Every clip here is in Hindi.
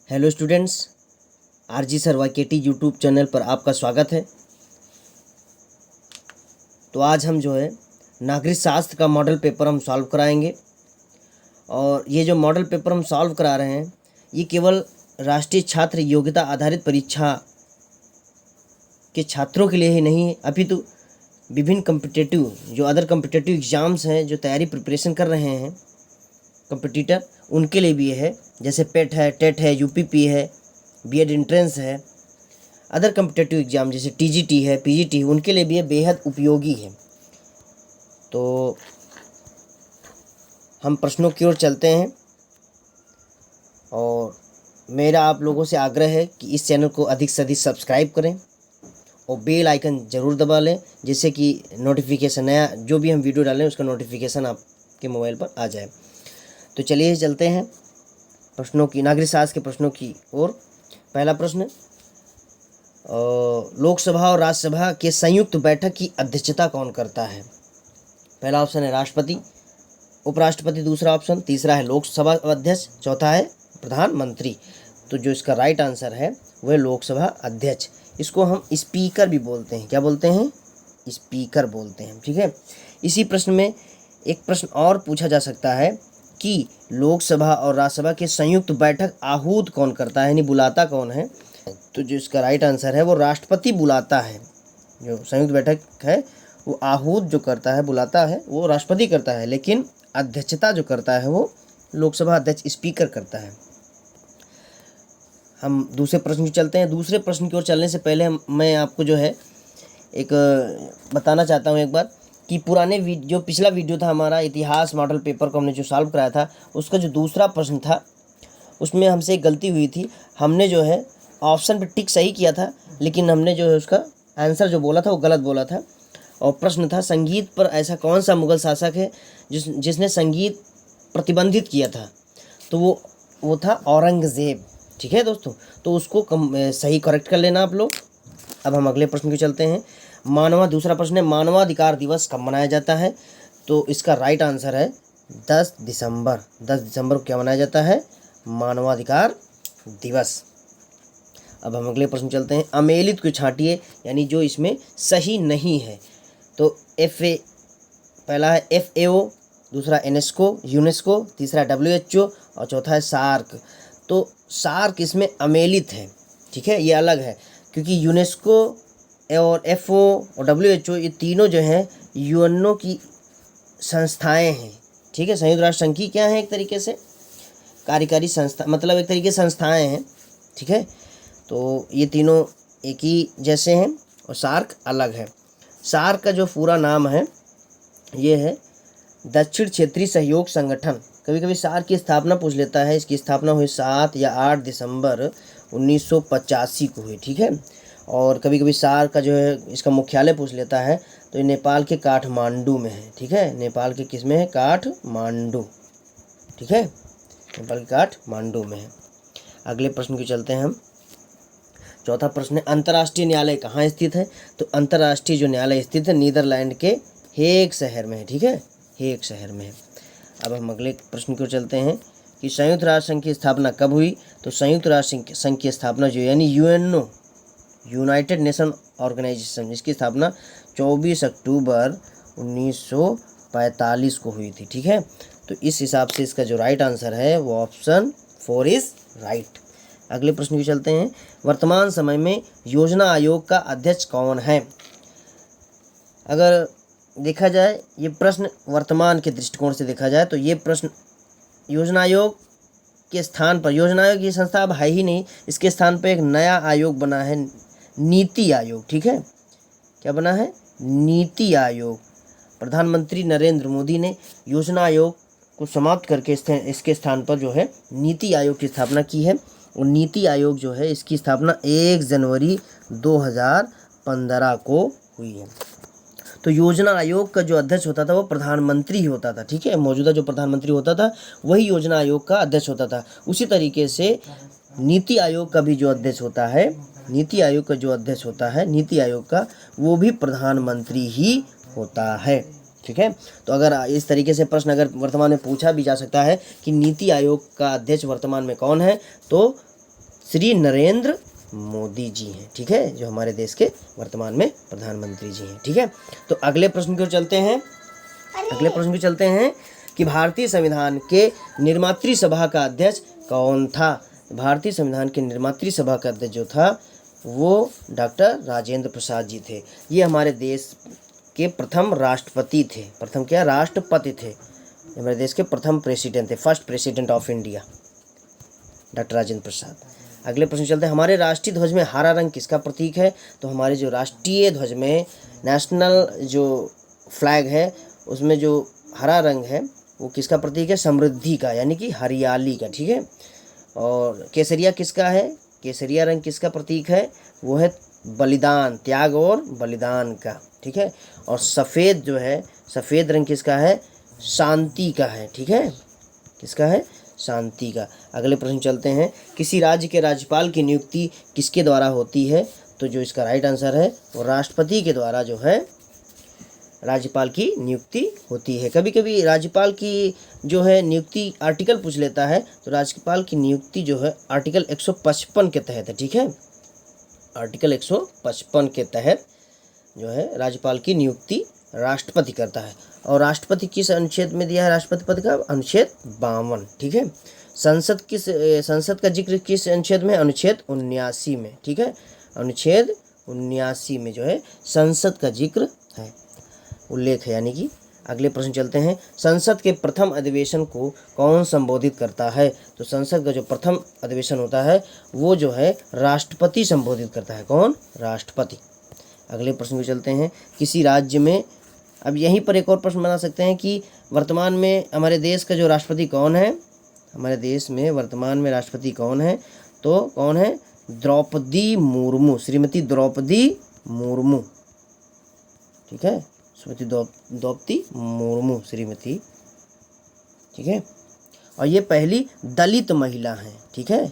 Hello students, RG sir YKT YouTube channel पर आपका स्वागत है। तो आज हम जो है नागरिक शास्त्र का मॉडल पेपर हम सॉल्व कराएंगे। और ये जो मॉडल पेपर हम सॉल्व करा रहे हैं ये केवल राष्ट्रीय छात्र योग्यता आधारित परीक्षा के छात्रों के लिए ही नहीं है, अपितु विभिन्न कम्पिटेटिव जो अदर कम्पिटेटिव एग्ज़ाम्स हैं, जो तैयारी प्रिपरेशन कर रहे हैं कंपटीटर, उनके लिए भी है। जैसे पेट है, टेट है, यूपीपी है, बीएड एंट्रेंस है, अदर कम्पिटेटिव एग्ज़ाम जैसे टीजीटी है, पीजीटी है, उनके लिए भी ये बेहद उपयोगी है। तो हम प्रश्नों की ओर चलते हैं और मेरा आप लोगों से आग्रह है कि इस चैनल को अधिक से अधिक सब्सक्राइब करें और बेल आइकन ज़रूर दबा लें, जिससे कि नोटिफिकेशन नया जो भी हम वीडियो डालें उसका नोटिफिकेशन आपके मोबाइल पर आ जाए। तो चलिए चलते हैं प्रश्नों की, नागरिक शास्त्र के प्रश्नों की ओर। पहला प्रश्न, लोकसभा और राज्यसभा के संयुक्त बैठक की अध्यक्षता कौन करता है? पहला ऑप्शन है राष्ट्रपति, उपराष्ट्रपति दूसरा ऑप्शन, तीसरा है लोकसभा अध्यक्ष, चौथा है प्रधानमंत्री। तो जो इसका राइट आंसर है वह लोकसभा अध्यक्ष। इसको हम स्पीकर भी बोलते हैं। क्या बोलते हैं? स्पीकर बोलते हैं। ठीक है। इसी प्रश्न में एक प्रश्न और पूछा जा सकता है कि लोकसभा और राज्यसभा के संयुक्त बैठक आहूत कौन करता है, यानी बुलाता कौन है? तो जो इसका राइट आंसर है वो राष्ट्रपति बुलाता है। जो संयुक्त बैठक है वो आहूत जो करता है, बुलाता है, वो राष्ट्रपति करता है, लेकिन अध्यक्षता जो करता है वो लोकसभा अध्यक्ष स्पीकर करता है। हम दूसरे प्रश्न की चलते हैं। दूसरे प्रश्न की ओर चलने से पहले मैं आपको जो है एक बताना चाहता हूँ एक बार कि पुराने जो पिछला वीडियो था हमारा इतिहास मॉडल पेपर को हमने जो सॉल्व कराया था, उसका जो दूसरा प्रश्न था उसमें हमसे एक गलती हुई थी। हमने जो है ऑप्शन पे टिक सही किया था, लेकिन हमने जो है उसका आंसर जो बोला था वो गलत बोला था। और प्रश्न था, संगीत पर ऐसा कौन सा मुगल शासक है जिसने संगीत प्रतिबंधित किया था? तो वो था औरंगज़ेब। ठीक है दोस्तों, तो उसको सही करेक्ट कर लेना आप लोग। अब हम अगले प्रश्न की चलते हैं। दूसरा प्रश्न है, मानवाधिकार दिवस कब मनाया जाता है? तो इसका राइट आंसर है 10 दिसंबर। 10 दिसंबर को क्या मनाया जाता है? मानवाधिकार दिवस। अब हम अगले प्रश्न चलते हैं। अमेलित को छांटिए, यानी जो इसमें सही नहीं है। तो पहला है FAO, दूसरा यूनेस्को, तीसरा WHO और चौथा है सार्क। तो सार्क इसमें अमेलित है। ठीक है, ये अलग है, क्योंकि यूनेस्को और FO और WHO ये तीनों जो हैं UNO की संस्थाएं हैं। ठीक है, संयुक्त राष्ट्र संघ की क्या है, एक तरीके से कार्यकारी संस्था, मतलब एक तरीके से संस्थाएं हैं। ठीक है, तो ये तीनों एक ही जैसे हैं और सार्क अलग है। सार्क का जो पूरा नाम है ये है दक्षिण क्षेत्रीय सहयोग संगठन। कभी कभी सार्क की स्थापना पूछ लेता है। इसकी स्थापना हुई 7 या 8 दिसंबर 1985 को हुई। ठीक है, और कभी कभी सार्क का जो है इसका मुख्यालय पूछ लेता है, तो ये नेपाल के काठमांडू में है। ठीक है, नेपाल के किस में है? काठमांडू। ठीक है, नेपाल के काठमांडू में है। अगले प्रश्न की चलते हैं हम। चौथा प्रश्न है, अंतर्राष्ट्रीय न्यायालय कहाँ स्थित है? तो अंतर्राष्ट्रीय जो न्यायालय स्थित है नीदरलैंड के हेग शहर में है। ठीक है, हेग शहर में है। अब हम अगले प्रश्न की ओर चलते हैं कि संयुक्त राष्ट्र संघ की स्थापना कब हुई? तो संयुक्त राष्ट्र संघ की स्थापना जो यानी UNO, यूनाइटेड नेशन ऑर्गेनाइजेशन, इसकी स्थापना 24 अक्टूबर 1945 को हुई थी। ठीक है, तो इस हिसाब से इसका जो राइट आंसर है वो ऑप्शन 4 इज राइट। अगले प्रश्न की चलते हैं। वर्तमान समय में योजना आयोग का अध्यक्ष कौन है? अगर देखा जाए ये प्रश्न वर्तमान के दृष्टिकोण से देखा जाए तो ये प्रश्न योजना आयोग के स्थान पर, योजना आयोग ये संस्था अब है ही नहीं, इसके स्थान पर एक नया आयोग बना है, नीति आयोग। ठीक है, क्या बना है? नीति आयोग। प्रधानमंत्री नरेंद्र मोदी ने योजना आयोग को समाप्त करके इसके स्थान पर जो है नीति आयोग की स्थापना की है। और नीति आयोग जो है इसकी स्थापना 1 जनवरी 2015 को हुई है। तो योजना आयोग का जो अध्यक्ष होता था वो प्रधानमंत्री ही होता था। ठीक है, मौजूदा जो प्रधानमंत्री होता था वही योजना आयोग का अध्यक्ष होता था। उसी तरीके से नीति आयोग का भी जो अध्यक्ष होता है, नीति आयोग का जो अध्यक्ष होता है नीति आयोग का, वो भी प्रधानमंत्री ही होता है। ठीक है, तो अगर इस तरीके से प्रश्न अगर वर्तमान में पूछा भी जा सकता है कि नीति आयोग का अध्यक्ष वर्तमान में कौन है, तो श्री नरेंद्र मोदी जी हैं, ठीक है, जो हमारे देश के वर्तमान में प्रधानमंत्री जी हैं, ठीक है। तो अगले प्रश्न की ओर चलते हैं। अगले प्रश्न की चलते हैं कि भारतीय संविधान के निर्मात्री सभा का अध्यक्ष कौन था। भारतीय संविधान के निर्मात्री सभा का अध्यक्ष जो था वो डॉक्टर राजेंद्र प्रसाद जी थे। ये हमारे देश के प्रथम राष्ट्रपति थे। प्रथम क्या? राष्ट्रपति थे। हमारे देश के प्रथम प्रेसिडेंट थे, first president of India, doctor Rajendra Prasad. अगले प्रश्न चलते हैं, हमारे राष्ट्रीय ध्वज में हरा रंग किसका प्रतीक है। तो हमारे जो राष्ट्रीय ध्वज में, नेशनल जो फ्लैग है, उसमें जो हरा रंग है वो किसका प्रतीक है? समृद्धि का, यानी कि हरियाली का, ठीक है। और केसरिया किसका है? केसरिया रंग किसका प्रतीक है? वो है बलिदान, त्याग और बलिदान का, ठीक है। और सफ़ेद जो है, सफ़ेद रंग किसका है? शांति का है, ठीक है। किसका है? शांति का। अगले प्रश्न चलते हैं, किसी राज्य के राज्यपाल की नियुक्ति किसके द्वारा होती है। तो जो इसका राइट आंसर है वो राष्ट्रपति के द्वारा जो है राज्यपाल की नियुक्ति होती है। कभी कभी राज्यपाल की जो है नियुक्ति आर्टिकल पूछ लेता है, तो राज्यपाल की नियुक्ति जो है आर्टिकल 155 के तहत है, ठीक है। आर्टिकल 155 के तहत जो है राज्यपाल की नियुक्ति राष्ट्रपति करता है। और राष्ट्रपति किस अनुच्छेद में दिया है? राष्ट्रपति पद का अनुच्छेद 52, ठीक है। संसद का जिक्र किस अनुच्छेद में? अनुच्छेद 79 में, ठीक है। अनुच्छेद 79 में जो है संसद का जिक्र है, उल्लेख है, यानी कि। अगले प्रश्न चलते हैं, संसद के प्रथम अधिवेशन को कौन संबोधित करता है। तो संसद का जो प्रथम अधिवेशन होता है वो जो है राष्ट्रपति संबोधित करता है। कौन? राष्ट्रपति। अगले प्रश्न को चलते हैं, किसी राज्य में, अब यहीं पर एक और प्रश्न बना सकते हैं कि वर्तमान में हमारे देश का जो राष्ट्रपति कौन है। हमारे देश में वर्तमान में राष्ट्रपति कौन है? तो कौन है? द्रौपदी मुर्मू, श्रीमती द्रौपदी मुर्मू, ठीक है। श्रीमती द्रौपदी मुर्मू, श्रीमती, ठीक है। और ये पहली दलित महिला हैं, ठीक है।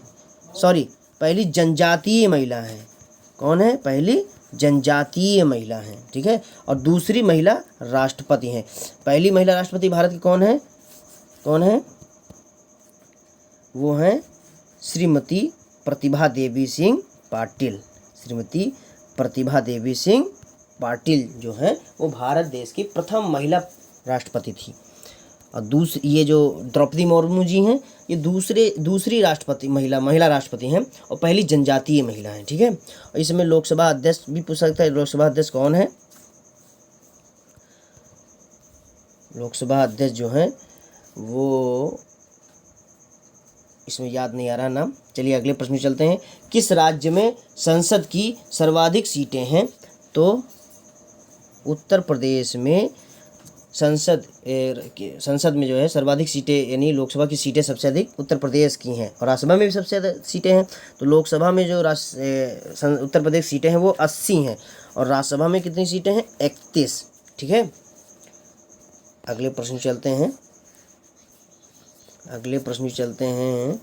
सॉरी, पहली जनजातीय महिला हैं। कौन है? पहली जनजातीय महिला हैं, ठीक है। और दूसरी महिला राष्ट्रपति हैं। पहली महिला राष्ट्रपति भारत की कौन है? कौन है? वो हैं श्रीमती प्रतिभा देवी सिंह पाटिल। श्रीमती प्रतिभा देवी सिंह पाटिल जो है वो भारत देश की प्रथम महिला राष्ट्रपति थी। और ये जो द्रौपदी मुर्मू जी हैं ये दूसरी राष्ट्रपति महिला राष्ट्रपति हैं और पहली जनजातीय महिला हैं, ठीक है। और इसमें लोकसभा अध्यक्ष भी पूछ सकता है। लोकसभा अध्यक्ष कौन है? लोकसभा अध्यक्ष जो है वो इसमें याद नहीं आ रहा नाम। चलिए अगले प्रश्न में चलते हैं, किस राज्य में संसद की सर्वाधिक सीटें हैं। तो उत्तर प्रदेश में संसद में जो है सर्वाधिक सीटें, यानी लोकसभा की सीटें सबसे अधिक उत्तर प्रदेश की हैं। और राज्यसभा में भी सबसे अधिक सीटें हैं। तो लोकसभा में जो उत्तर प्रदेश सीटें हैं वो 80 हैं और राज्यसभा में कितनी सीटें हैं? 31, ठीक है। अगले प्रश्न चलते हैं। अगले प्रश्न चलते हैं,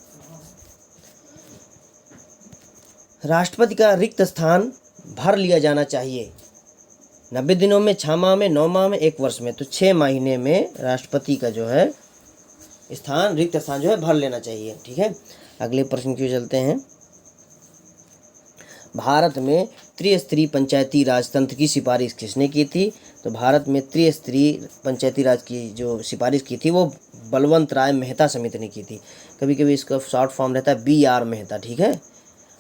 राष्ट्रपति का रिक्त स्थान भर लिया जाना चाहिए 90 दिनों में, 6 माह में, 9 माह में, 1 वर्ष में। तो 6 महीने में राष्ट्रपति का जो है स्थान, रिक्त स्थान जो है भर लेना चाहिए, ठीक है। अगले प्रश्न की ओर चलते हैं, भारत में त्रिस्तरीय पंचायती राज तंत्र की सिफारिश किसने की थी। तो भारत में त्रिस्तरीय पंचायती राज की जो सिफारिश की थी वो बलवंत राय मेहता समिति ने की थी। कभी कभी इसका शॉर्ट फॉर्म रहता है BR मेहता, ठीक है।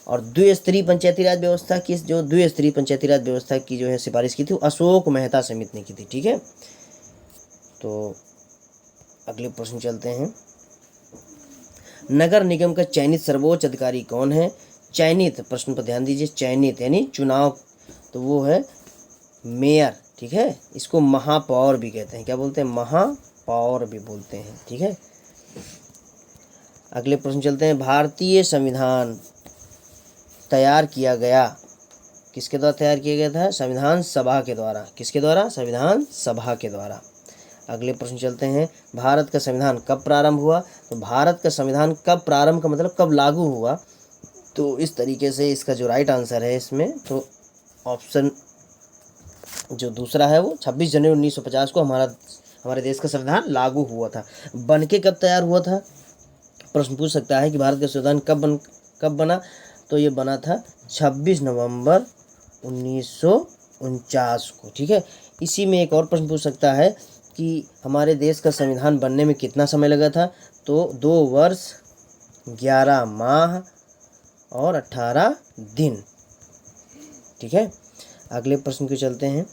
और द्विस्तरीय पंचायती राज व्यवस्था की जो है सिफारिश की थी वो अशोक मेहता समिति ने की थी, ठीक है। तो अगले प्रश्न चलते हैं, नगर निगम का चयनित सर्वोच्च अधिकारी कौन है। चयनित, प्रश्न पर ध्यान दीजिए, चयनित यानी चुनाव, तो वो है मेयर, ठीक है। इसको महापौर भी कहते हैं। क्या बोलते हैं? महापौर भी बोलते हैं, ठीक है। अगले प्रश्न चलते हैं, भारतीय संविधान तैयार किया गया, किसके द्वारा तैयार किया गया था? संविधान सभा के द्वारा। किसके द्वारा? संविधान सभा के द्वारा। अगले प्रश्न चलते हैं, भारत का संविधान कब प्रारंभ हुआ। तो भारत का संविधान कब प्रारंभ का मतलब कब लागू हुआ। तो इस तरीके से इसका जो राइट आंसर है इसमें, तो ऑप्शन जो दूसरा है वो 26 जनवरी 1950 को हमारे देश का संविधान लागू हुआ था। बनके कब तैयार हुआ था? प्रश्न पूछ सकता है कि भारत का संविधान कब कब बना? तो ये बना था 26 नवंबर 1949 को, ठीक है। इसी में एक और प्रश्न पूछ सकता है कि हमारे देश का संविधान बनने में कितना समय लगा था? तो 2 वर्ष 11 माह और 18 दिन, ठीक है। अगले प्रश्न को चलते हैं।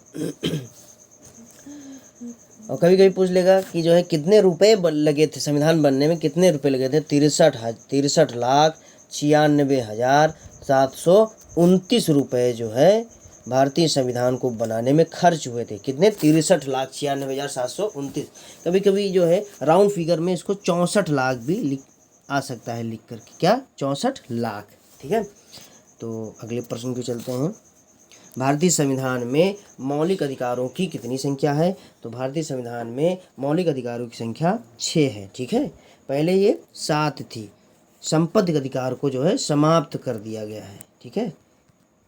और कभी कभी पूछ लेगा कि जो है कितने रुपए लगे थे संविधान बनने में, कितने रुपए लगे थे? 63,96,729 रुपये जो है भारतीय संविधान को बनाने में खर्च हुए थे। कितने? 63,96,729। कभी कभी जो है राउंड फिगर में इसको 64 लाख भी आ सकता है लिख करके। क्या? 64 लाख, ठीक है। तो अगले प्रश्न को चलते हैं। भारतीय संविधान में मौलिक अधिकारों की कितनी संख्या है? तो भारतीय संविधान में मौलिक अधिकारों की संख्या 6 है, ठीक है। पहले ये 7 थी। संपत्ति अधिकार को जो है समाप्त कर दिया गया है, ठीक है।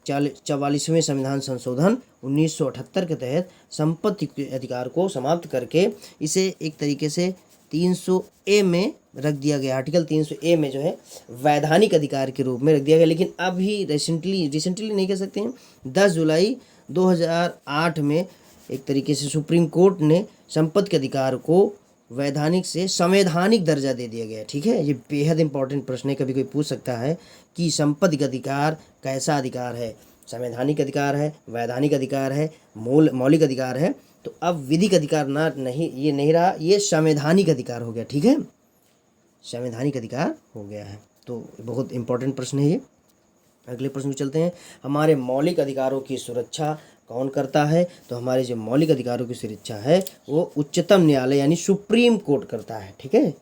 44वें संविधान संशोधन 1978 के तहत संपत्ति अधिकार को समाप्त करके इसे एक तरीके से 300A में रख दिया गया। आर्टिकल 300A में जो है वैधानिक अधिकार के रूप में रख दिया गया। लेकिन अभी रिसेंटली नहीं कह सकते हैं, 10 जुलाई 2008 में एक तरीके से सुप्रीम कोर्ट ने संपत्ति के अधिकार को वैधानिक से संवैधानिक दर्जा दे दिया गया, ठीक है। ये बेहद इंपॉर्टेंट प्रश्न है, कभी कोई पूछ सकता है कि संपत्ति का अधिकार कैसा अधिकार है? संवैधानिक अधिकार है, वैधानिक अधिकार है, मौलिक अधिकार है। तो अब विधिक अधिकार ये नहीं रहा, ये संवैधानिक अधिकार हो गया, ठीक है। संवैधानिक अधिकार हो गया है। तो बहुत इंपॉर्टेंट प्रश्न है ये। अगले प्रश्न को चलते हैं। हमारे मौलिक अधिकारों की सुरक्षा कौन करता है? तो हमारे जो मौलिक अधिकारों की सुरक्षा है वो उच्चतम न्यायालय यानी सुप्रीम कोर्ट करता है, ठीक है।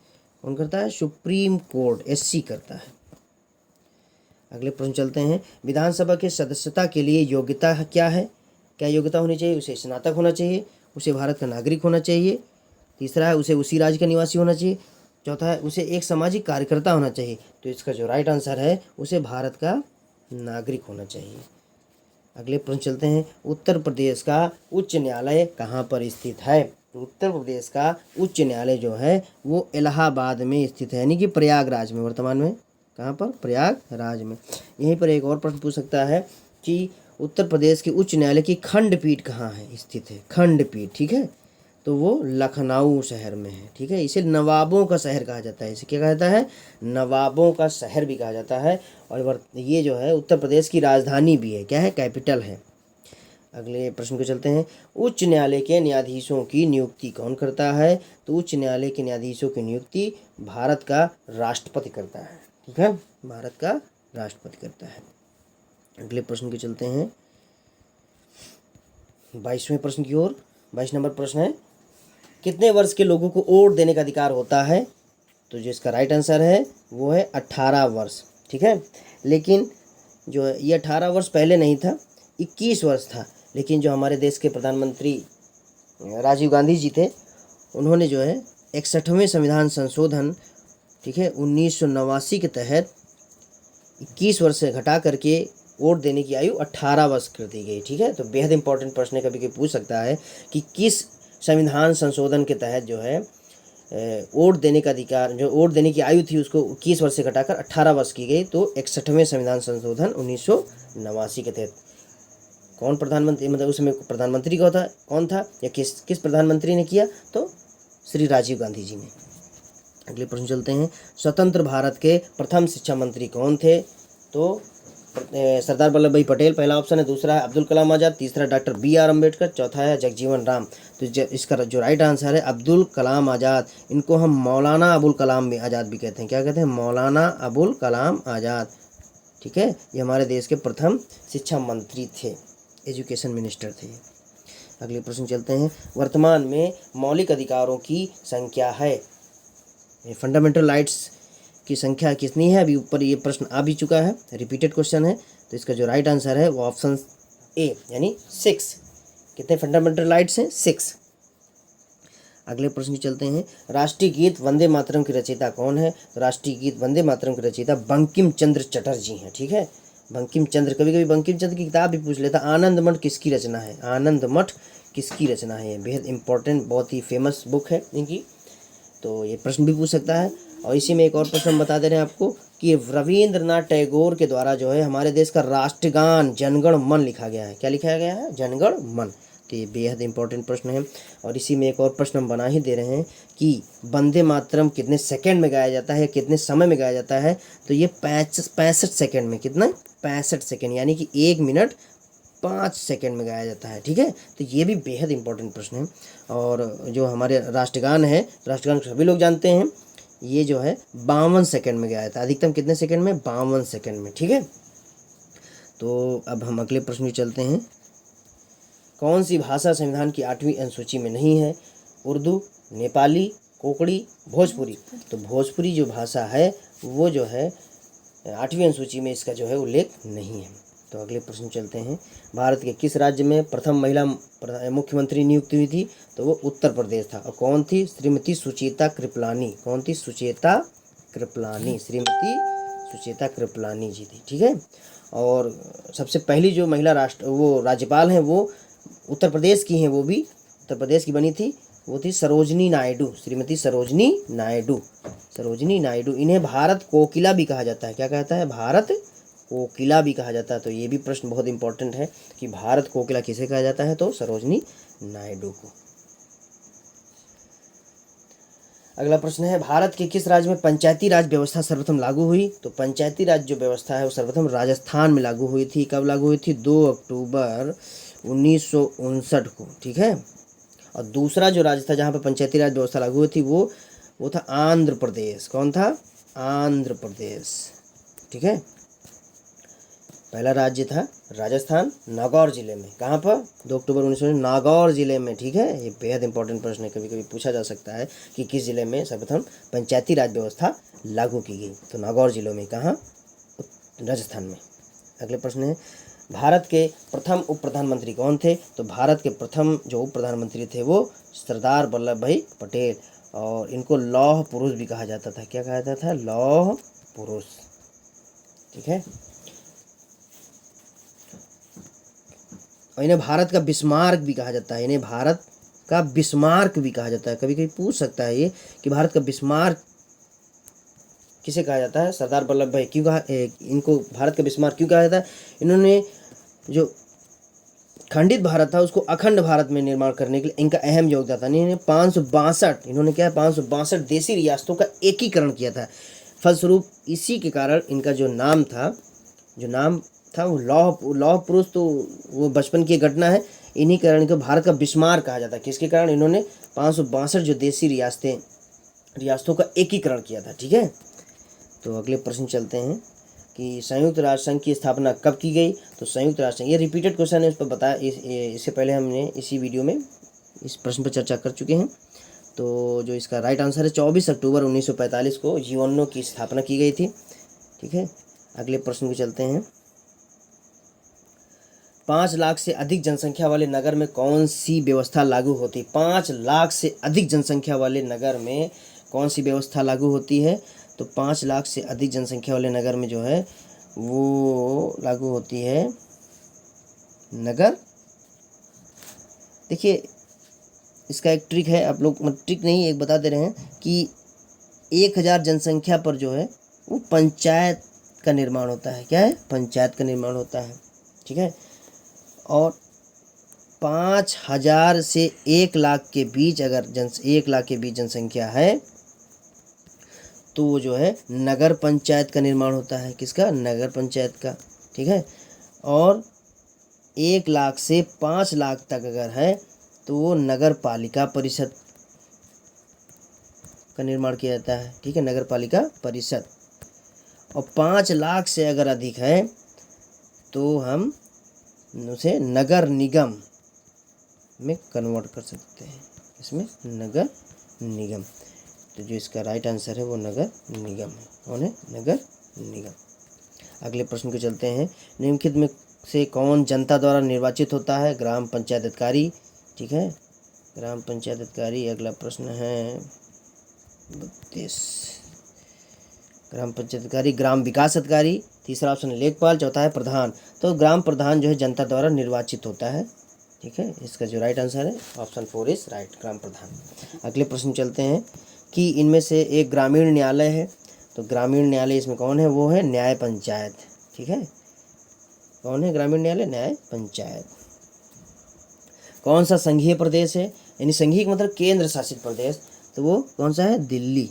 कौन करता है? सुप्रीम कोर्ट, SC करता है। अगले प्रश्न चलते हैं। विधानसभा के सदस्यता के लिए योग्यता क्या है? क्या योग्यता होनी चाहिए? उसे स्नातक होना चाहिए, उसे भारत का नागरिक होना चाहिए, तीसरा है उसे उसी राज्य का निवासी होना चाहिए, चौथा है उसे एक सामाजिक कार्यकर्ता होना चाहिए। तो इसका जो राइट आंसर है उसे भारत का नागरिक होना चाहिए। अगले प्रश्न चलते हैं। उत्तर प्रदेश का उच्च न्यायालय कहाँ पर स्थित है? तो उत्तर प्रदेश का उच्च न्यायालय जो है वो इलाहाबाद में स्थित है, यानी कि प्रयागराज में। वर्तमान में कहाँ पर? प्रयागराज में। यहीं पर एक और प्रश्न पूछ सकता है कि उत्तर प्रदेश के उच्च न्यायालय की खंडपीठ कहाँ है स्थित है? खंडपीठ, ठीक है। तो वो लखनऊ शहर में है, ठीक है। इसे नवाबों का शहर कहा जाता है। इसे क्या कहा जाता है? नवाबों का शहर भी कहा जाता है। और ये जो है उत्तर प्रदेश की राजधानी भी है। क्या है? कैपिटल है। अगले प्रश्न को चलते हैं। उच्च न्यायालय के न्यायाधीशों की नियुक्ति कौन करता है? तो उच्च न्यायालय के न्यायाधीशों की नियुक्ति भारत का राष्ट्रपति करता है, ठीक है। भारत का राष्ट्रपति करता है। अगले प्रश्न को चलते हैं 22वें प्रश्न की ओर। 22 नंबर प्रश्न है, कितने वर्ष के लोगों को वोट देने का अधिकार होता है? तो जो इसका राइट आंसर है वो है 18 वर्ष, ठीक है। लेकिन जो है ये 18 वर्ष पहले नहीं था, 21 वर्ष था। लेकिन जो हमारे देश के प्रधानमंत्री राजीव गांधी जी थे, उन्होंने जो है 61वें संविधान संशोधन, ठीक है, 1989 के तहत 21 वर्ष से घटा करके वोट देने की आयु 18 वर्ष कर दी गई, ठीक है। तो बेहद इंपॉर्टेंट प्रश्न है, कभी कभी पूछ सकता है कि किस संविधान संशोधन के तहत जो है वोट देने का अधिकार, जो वोट देने की आयु थी उसको 21 वर्ष से घटाकर 18 वर्ष की गई। तो 61वें संविधान संशोधन 1989 के तहत कौन प्रधानमंत्री, मतलब उस समय प्रधानमंत्री कौन था या किस प्रधानमंत्री ने किया? तो श्री राजीव गांधी जी ने। अगले प्रश्न चलते हैं। स्वतंत्र भारत के प्रथम शिक्षा मंत्री कौन थे? तो सरदार वल्लभ भाई पटेल पहला ऑप्शन है, दूसरा है अब्दुल कलाम आज़ाद, तीसरा डॉक्टर BR अम्बेडकर, चौथा है जगजीवन राम। तो इसका जो राइट आंसर है अब्दुल कलाम आज़ाद। इनको हम मौलाना अबुल कलाम आज़ाद भी कहते हैं। क्या कहते हैं? मौलाना अबुल कलाम आज़ाद, ठीक है। ये हमारे देश के प्रथम शिक्षा मंत्री थे, एजुकेशन मिनिस्टर थे। अगले प्रश्न चलते हैं। वर्तमान में मौलिक अधिकारों की संख्या है, फंडामेंटल राइट्स की संख्या कितनी है? अभी ऊपर ये प्रश्न आ भी चुका है, रिपीटेड क्वेश्चन है। तो इसका जो राइट आंसर है वो ऑप्शन A यानी 6। कितने फंडामेंटल राइट्स हैं? 6। अगले प्रश्न की चलते हैं। राष्ट्रीय गीत वंदे मातरम की रचयिता कौन है? तो राष्ट्रीय गीत वंदे मातरम की रचयिता बंकिम चंद्र चटर्जी हैं, ठीक है। बंकिम चंद्र, कभी कभी बंकिम चंद्र की किताब भी पूछ लेता। आनंद मठ किसकी रचना है? आनंद मठ किसकी रचना है? बेहद इंपॉर्टेंट, बहुत ही फेमस बुक है इनकी। तो ये प्रश्न भी पूछ सकता है। और इसी में एक और प्रश्न हम बता दे रहे हैं आपको कि रविंद्रनाथ टैगोर के द्वारा जो है हमारे देश का राष्ट्रगान जनगण मन लिखा गया है। क्या लिखा गया है? जनगण मन। तो ये बेहद इंपॉर्टेंट प्रश्न है। और इसी में एक और प्रश्न हम बना ही दे रहे हैं कि वंदे मातरम कितने सेकंड में गाया जाता है, कितने समय में गाया जाता है? तो ये 65 सेकंड में। कितना? 65 सेकंड, यानी कि 1 मिनट 5 सेकंड में गाया जाता है। ठीक है, तो ये भी बेहद इंपॉर्टेंट प्रश्न है। और जो हमारे राष्ट्रगान है, राष्ट्रगान सभी लोग जानते हैं, ये जो है 52 सेकंड में गाया था। अधिकतम कितने सेकंड में? 52 सेकंड में। ठीक है, तो अब हम अगले प्रश्न में चलते हैं। कौन सी भाषा संविधान की 8वीं अनुसूची में नहीं है? उर्दू, नेपाली, कोंकणी, भोजपुरी। तो भोजपुरी जो भाषा है वो जो है 8वीं अनुसूची में इसका जो है उल्लेख नहीं है। तो अगले प्रश्न चलते हैं। भारत के किस राज्य में प्रथम महिला मुख्यमंत्री नियुक्त हुई थी? तो वो उत्तर प्रदेश था। और कौन थी? श्रीमती सुचेता कृपलानी। कौन थी? सुचेता कृपलानी। श्रीमती सुचेता कृपलानी जी थी। ठीक है, और सबसे पहली जो महिला राज्यपाल हैं वो उत्तर प्रदेश की हैं, वो भी उत्तर प्रदेश की बनी थी, वो थी सरोजनी नायडू। श्रीमती सरोजनी नायडू। सरोजनी नायडू। इन्हें भारत कोकिला भी कहा जाता है। क्या कहता है? भारत कोकिला भी कहा जाता है। तो ये भी प्रश्न बहुत इंपॉर्टेंट है कि भारत कोकिला किसे कहा जाता है? तो सरोजनी नायडू को। अगला प्रश्न है, भारत के किस राज्य में पंचायती राज व्यवस्था सर्वप्रथम लागू हुई? तो पंचायती राज जो व्यवस्था है वो सर्वप्रथम राजस्थान में लागू हुई थी। कब लागू हुई थी? 2 अक्टूबर 1959 को। ठीक है, और दूसरा जो राज्य था जहाँ पर पंचायती राज व्यवस्था लागू हुई थी वो था आंध्र प्रदेश। कौन था? आंध्र प्रदेश। ठीक है, पहला राज्य था राजस्थान, नागौर जिले में। कहाँ पर? 2 अक्टूबर 1959 नागौर जिले में। ठीक है, ये बेहद इंपॉर्टेंट प्रश्न है, कभी कभी पूछा जा सकता है कि किस जिले में सर्वप्रथम पंचायती राज व्यवस्था लागू की गई। तो नागौर जिले में। कहाँ? राजस्थान में। अगले प्रश्न है, भारत के प्रथम उप प्रधानमंत्री कौन थे? तो भारत के प्रथम जो उप प्रधानमंत्री थे वो सरदार वल्लभ भाई पटेल, और इनको लौह पुरुष भी कहा जाता था। क्या कहा जाता था? लौह पुरुष। ठीक है, और इन्हें भारत का बिस्मार्क भी कहा जाता है। इन्हें भारत का बिस्मार्क भी कहा जाता है। कभी कभी पूछ सकता है ये कि भारत का बिस्मार्क किसे कहा जाता है? सरदार वल्लभ भाई क्यों कहा इनको भारत का बिस्मार्क क्यों कहा जाता है? इन्होंने जो खंडित भारत था उसको अखंड भारत में निर्माण करने के लिए इनका अहम योगदान था। इन्होंने 562 इन्होंने क्या है 562 देसी रियासतों का एकीकरण किया था। फलस्वरूप इसी के कारण इनका जो नाम था वो लौह पुरुष। तो वो बचपन की घटना है, इन्हीं कारण इनको भारत का बिस्मार्क कहा जाता है। किसके कारण? इन्होंने 562 जो देसी रियासतों का एकीकरण किया था। ठीक है, तो अगले प्रश्न चलते हैं कि संयुक्त राष्ट्र संघ की स्थापना कब की गई? तो संयुक्त राष्ट्र संघ, ये रिपीटेड क्वेश्चन है, उस पर बताया इससे पहले हमने इसी वीडियो में इस प्रश्न पर चर्चा कर चुके हैं। तो जो इसका राइट आंसर है 24 अक्टूबर 1945 को यूएनओ की स्थापना की गई थी। ठीक है, अगले प्रश्न को चलते हैं। 5 लाख से अधिक जनसंख्या वाले नगर में कौन सी व्यवस्था लागू होती? 5 लाख से अधिक जनसंख्या वाले नगर में कौन सी व्यवस्था लागू होती है? तो 5 लाख से अधिक जनसंख्या वाले नगर में जो है वो लागू होती है नगर। देखिए, इसका एक ट्रिक है, आप लोग ट्रिक नहीं एक बता दे रहे हैं कि 1000 जनसंख्या पर जो है वो पंचायत का निर्माण होता है। क्या है? पंचायत का निर्माण होता है। ठीक है, और 5000 से 1 लाख के बीच अगर 1 लाख के बीच जनसंख्या है तो वो जो है नगर पंचायत का निर्माण होता है। किसका? नगर पंचायत का। ठीक है, और 1 लाख से 5 लाख तक अगर है तो वो नगर पालिका परिषद का निर्माण किया जाता है। ठीक है, नगर पालिका परिषद। और 5 लाख से अगर अधिक है तो हम उसे नगर निगम में कन्वर्ट कर सकते हैं। इसमें नगर निगम। तो जो इसका राइट आंसर है वो नगर निगम है। कौन है? नगर निगम। अगले प्रश्न को चलते हैं। निम्नलिखित में से कौन जनता द्वारा निर्वाचित होता है? ग्राम पंचायत अधिकारी। ठीक है, ग्राम पंचायत अधिकारी। अगला प्रश्न है 32, ग्राम पंचायत अधिकारी। ग्राम विकास अधिकारी। तीसरा ऑप्शन है लेखपाल। चौथा है प्रधान। तो ग्राम प्रधान जो है जनता द्वारा निर्वाचित होता है। ठीक है, इसका जो राइट आंसर है ऑप्शन 4 इज राइट, ग्राम प्रधान। अगले प्रश्न चलते हैं कि इनमें से एक ग्रामीण न्यायालय है, तो ग्रामीण न्यायालय इसमें कौन है, वो है न्याय पंचायत। ठीक है, कौन है ग्रामीण न्यायालय, न्याय पंचायत। कौन सा संघीय प्रदेश है, यानी संघीय का मतलब केंद्र शासित प्रदेश, तो वो कौन सा है, दिल्ली।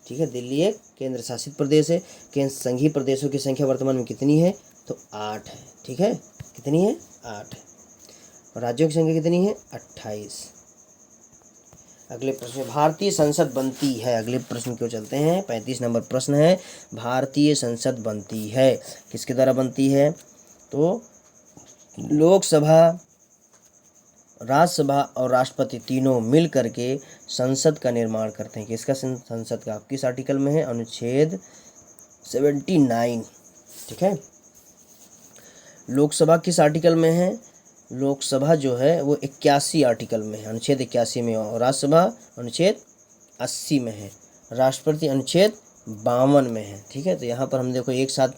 ठीक है, दिल्ली एक केंद्र शासित प्रदेश है। केंद्र संघीय प्रदेशों की संख्या वर्तमान में कितनी है, तो 8 है। ठीक है, कितनी है, 8 है। और राज्यों की संख्या कितनी है, 28। अगले प्रश्न, भारतीय संसद बनती है। अगले प्रश्न क्यों चलते हैं, 35 नंबर प्रश्न है, भारतीय संसद बनती है, किसके द्वारा बनती है, तो लोकसभा, राज्यसभा और राष्ट्रपति तीनों मिल करके संसद का निर्माण करते हैं। किसका, संसद का, किस आर्टिकल में है, अनुच्छेद 79। ठीक है, लोकसभा किस आर्टिकल में है, लोकसभा जो है वो 81 आर्टिकल में है, अनुच्छेद 81 में, और राज्यसभा अनुच्छेद 80 में है, राष्ट्रपति अनुच्छेद 52 में है। ठीक है, तो यहाँ पर हम देखो एक साथ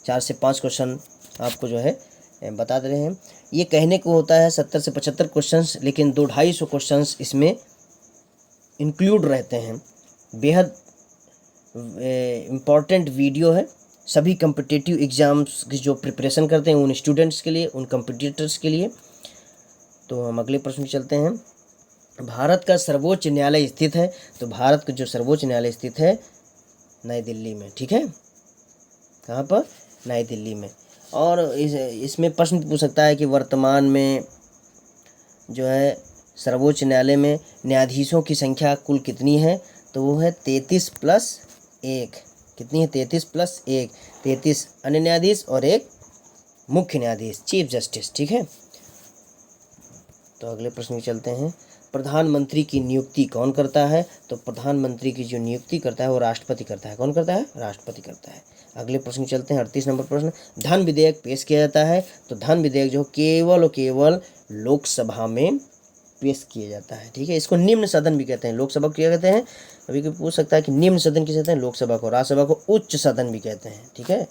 4 से 5 क्वेश्चन आपको जो है बता दे रहे हैं। ये कहने को होता है 70 से 75 क्वेश्चंस, लेकिन 200-250 क्वेश्चंस इसमें इंक्लूड रहते हैं। बेहद इम्पॉर्टेंट वीडियो है सभी कम्पिटिटिव एग्ज़ाम्स की जो प्रिपरेशन करते हैं उन स्टूडेंट्स के लिए, उन कम्पिटिटर्स के लिए। तो हम अगले प्रश्न में चलते हैं। भारत का सर्वोच्च न्यायालय स्थित है, तो भारत का जो सर्वोच्च न्यायालय स्थित है नई दिल्ली में। ठीक है, कहाँ पर, नई दिल्ली में। और इसमें प्रश्न पूछ सकता है कि वर्तमान में जो है सर्वोच्च न्यायालय में न्यायाधीशों की संख्या कुल कितनी है, तो वो है 33+1। कितनी है, 33+1, 33 अन्य न्यायाधीश और एक मुख्य न्यायाधीश, चीफ जस्टिस। ठीक है, तो अगले प्रश्न में चलते हैं। प्रधानमंत्री की नियुक्ति कौन करता है, तो प्रधानमंत्री की जो नियुक्ति करता है वो राष्ट्रपति करता है। कौन करता है, राष्ट्रपति करता है। अगले प्रश्न चलते हैं, 38 नंबर प्रश्न। धन विधेयक पेश किया जाता है, तो धन विधेयक जो केवल और केवल लोकसभा में पेश किया जाता है। ठीक है, इसको निम्न सदन भी कहते हैं। लोकसभा को क्या कहते हैं, कभी कभी पूछ सकता है कि निम्न सदन किसे कहते हैं, लोकसभा को। राज्यसभा को उच्च सदन भी कहते हैं। ठीक है,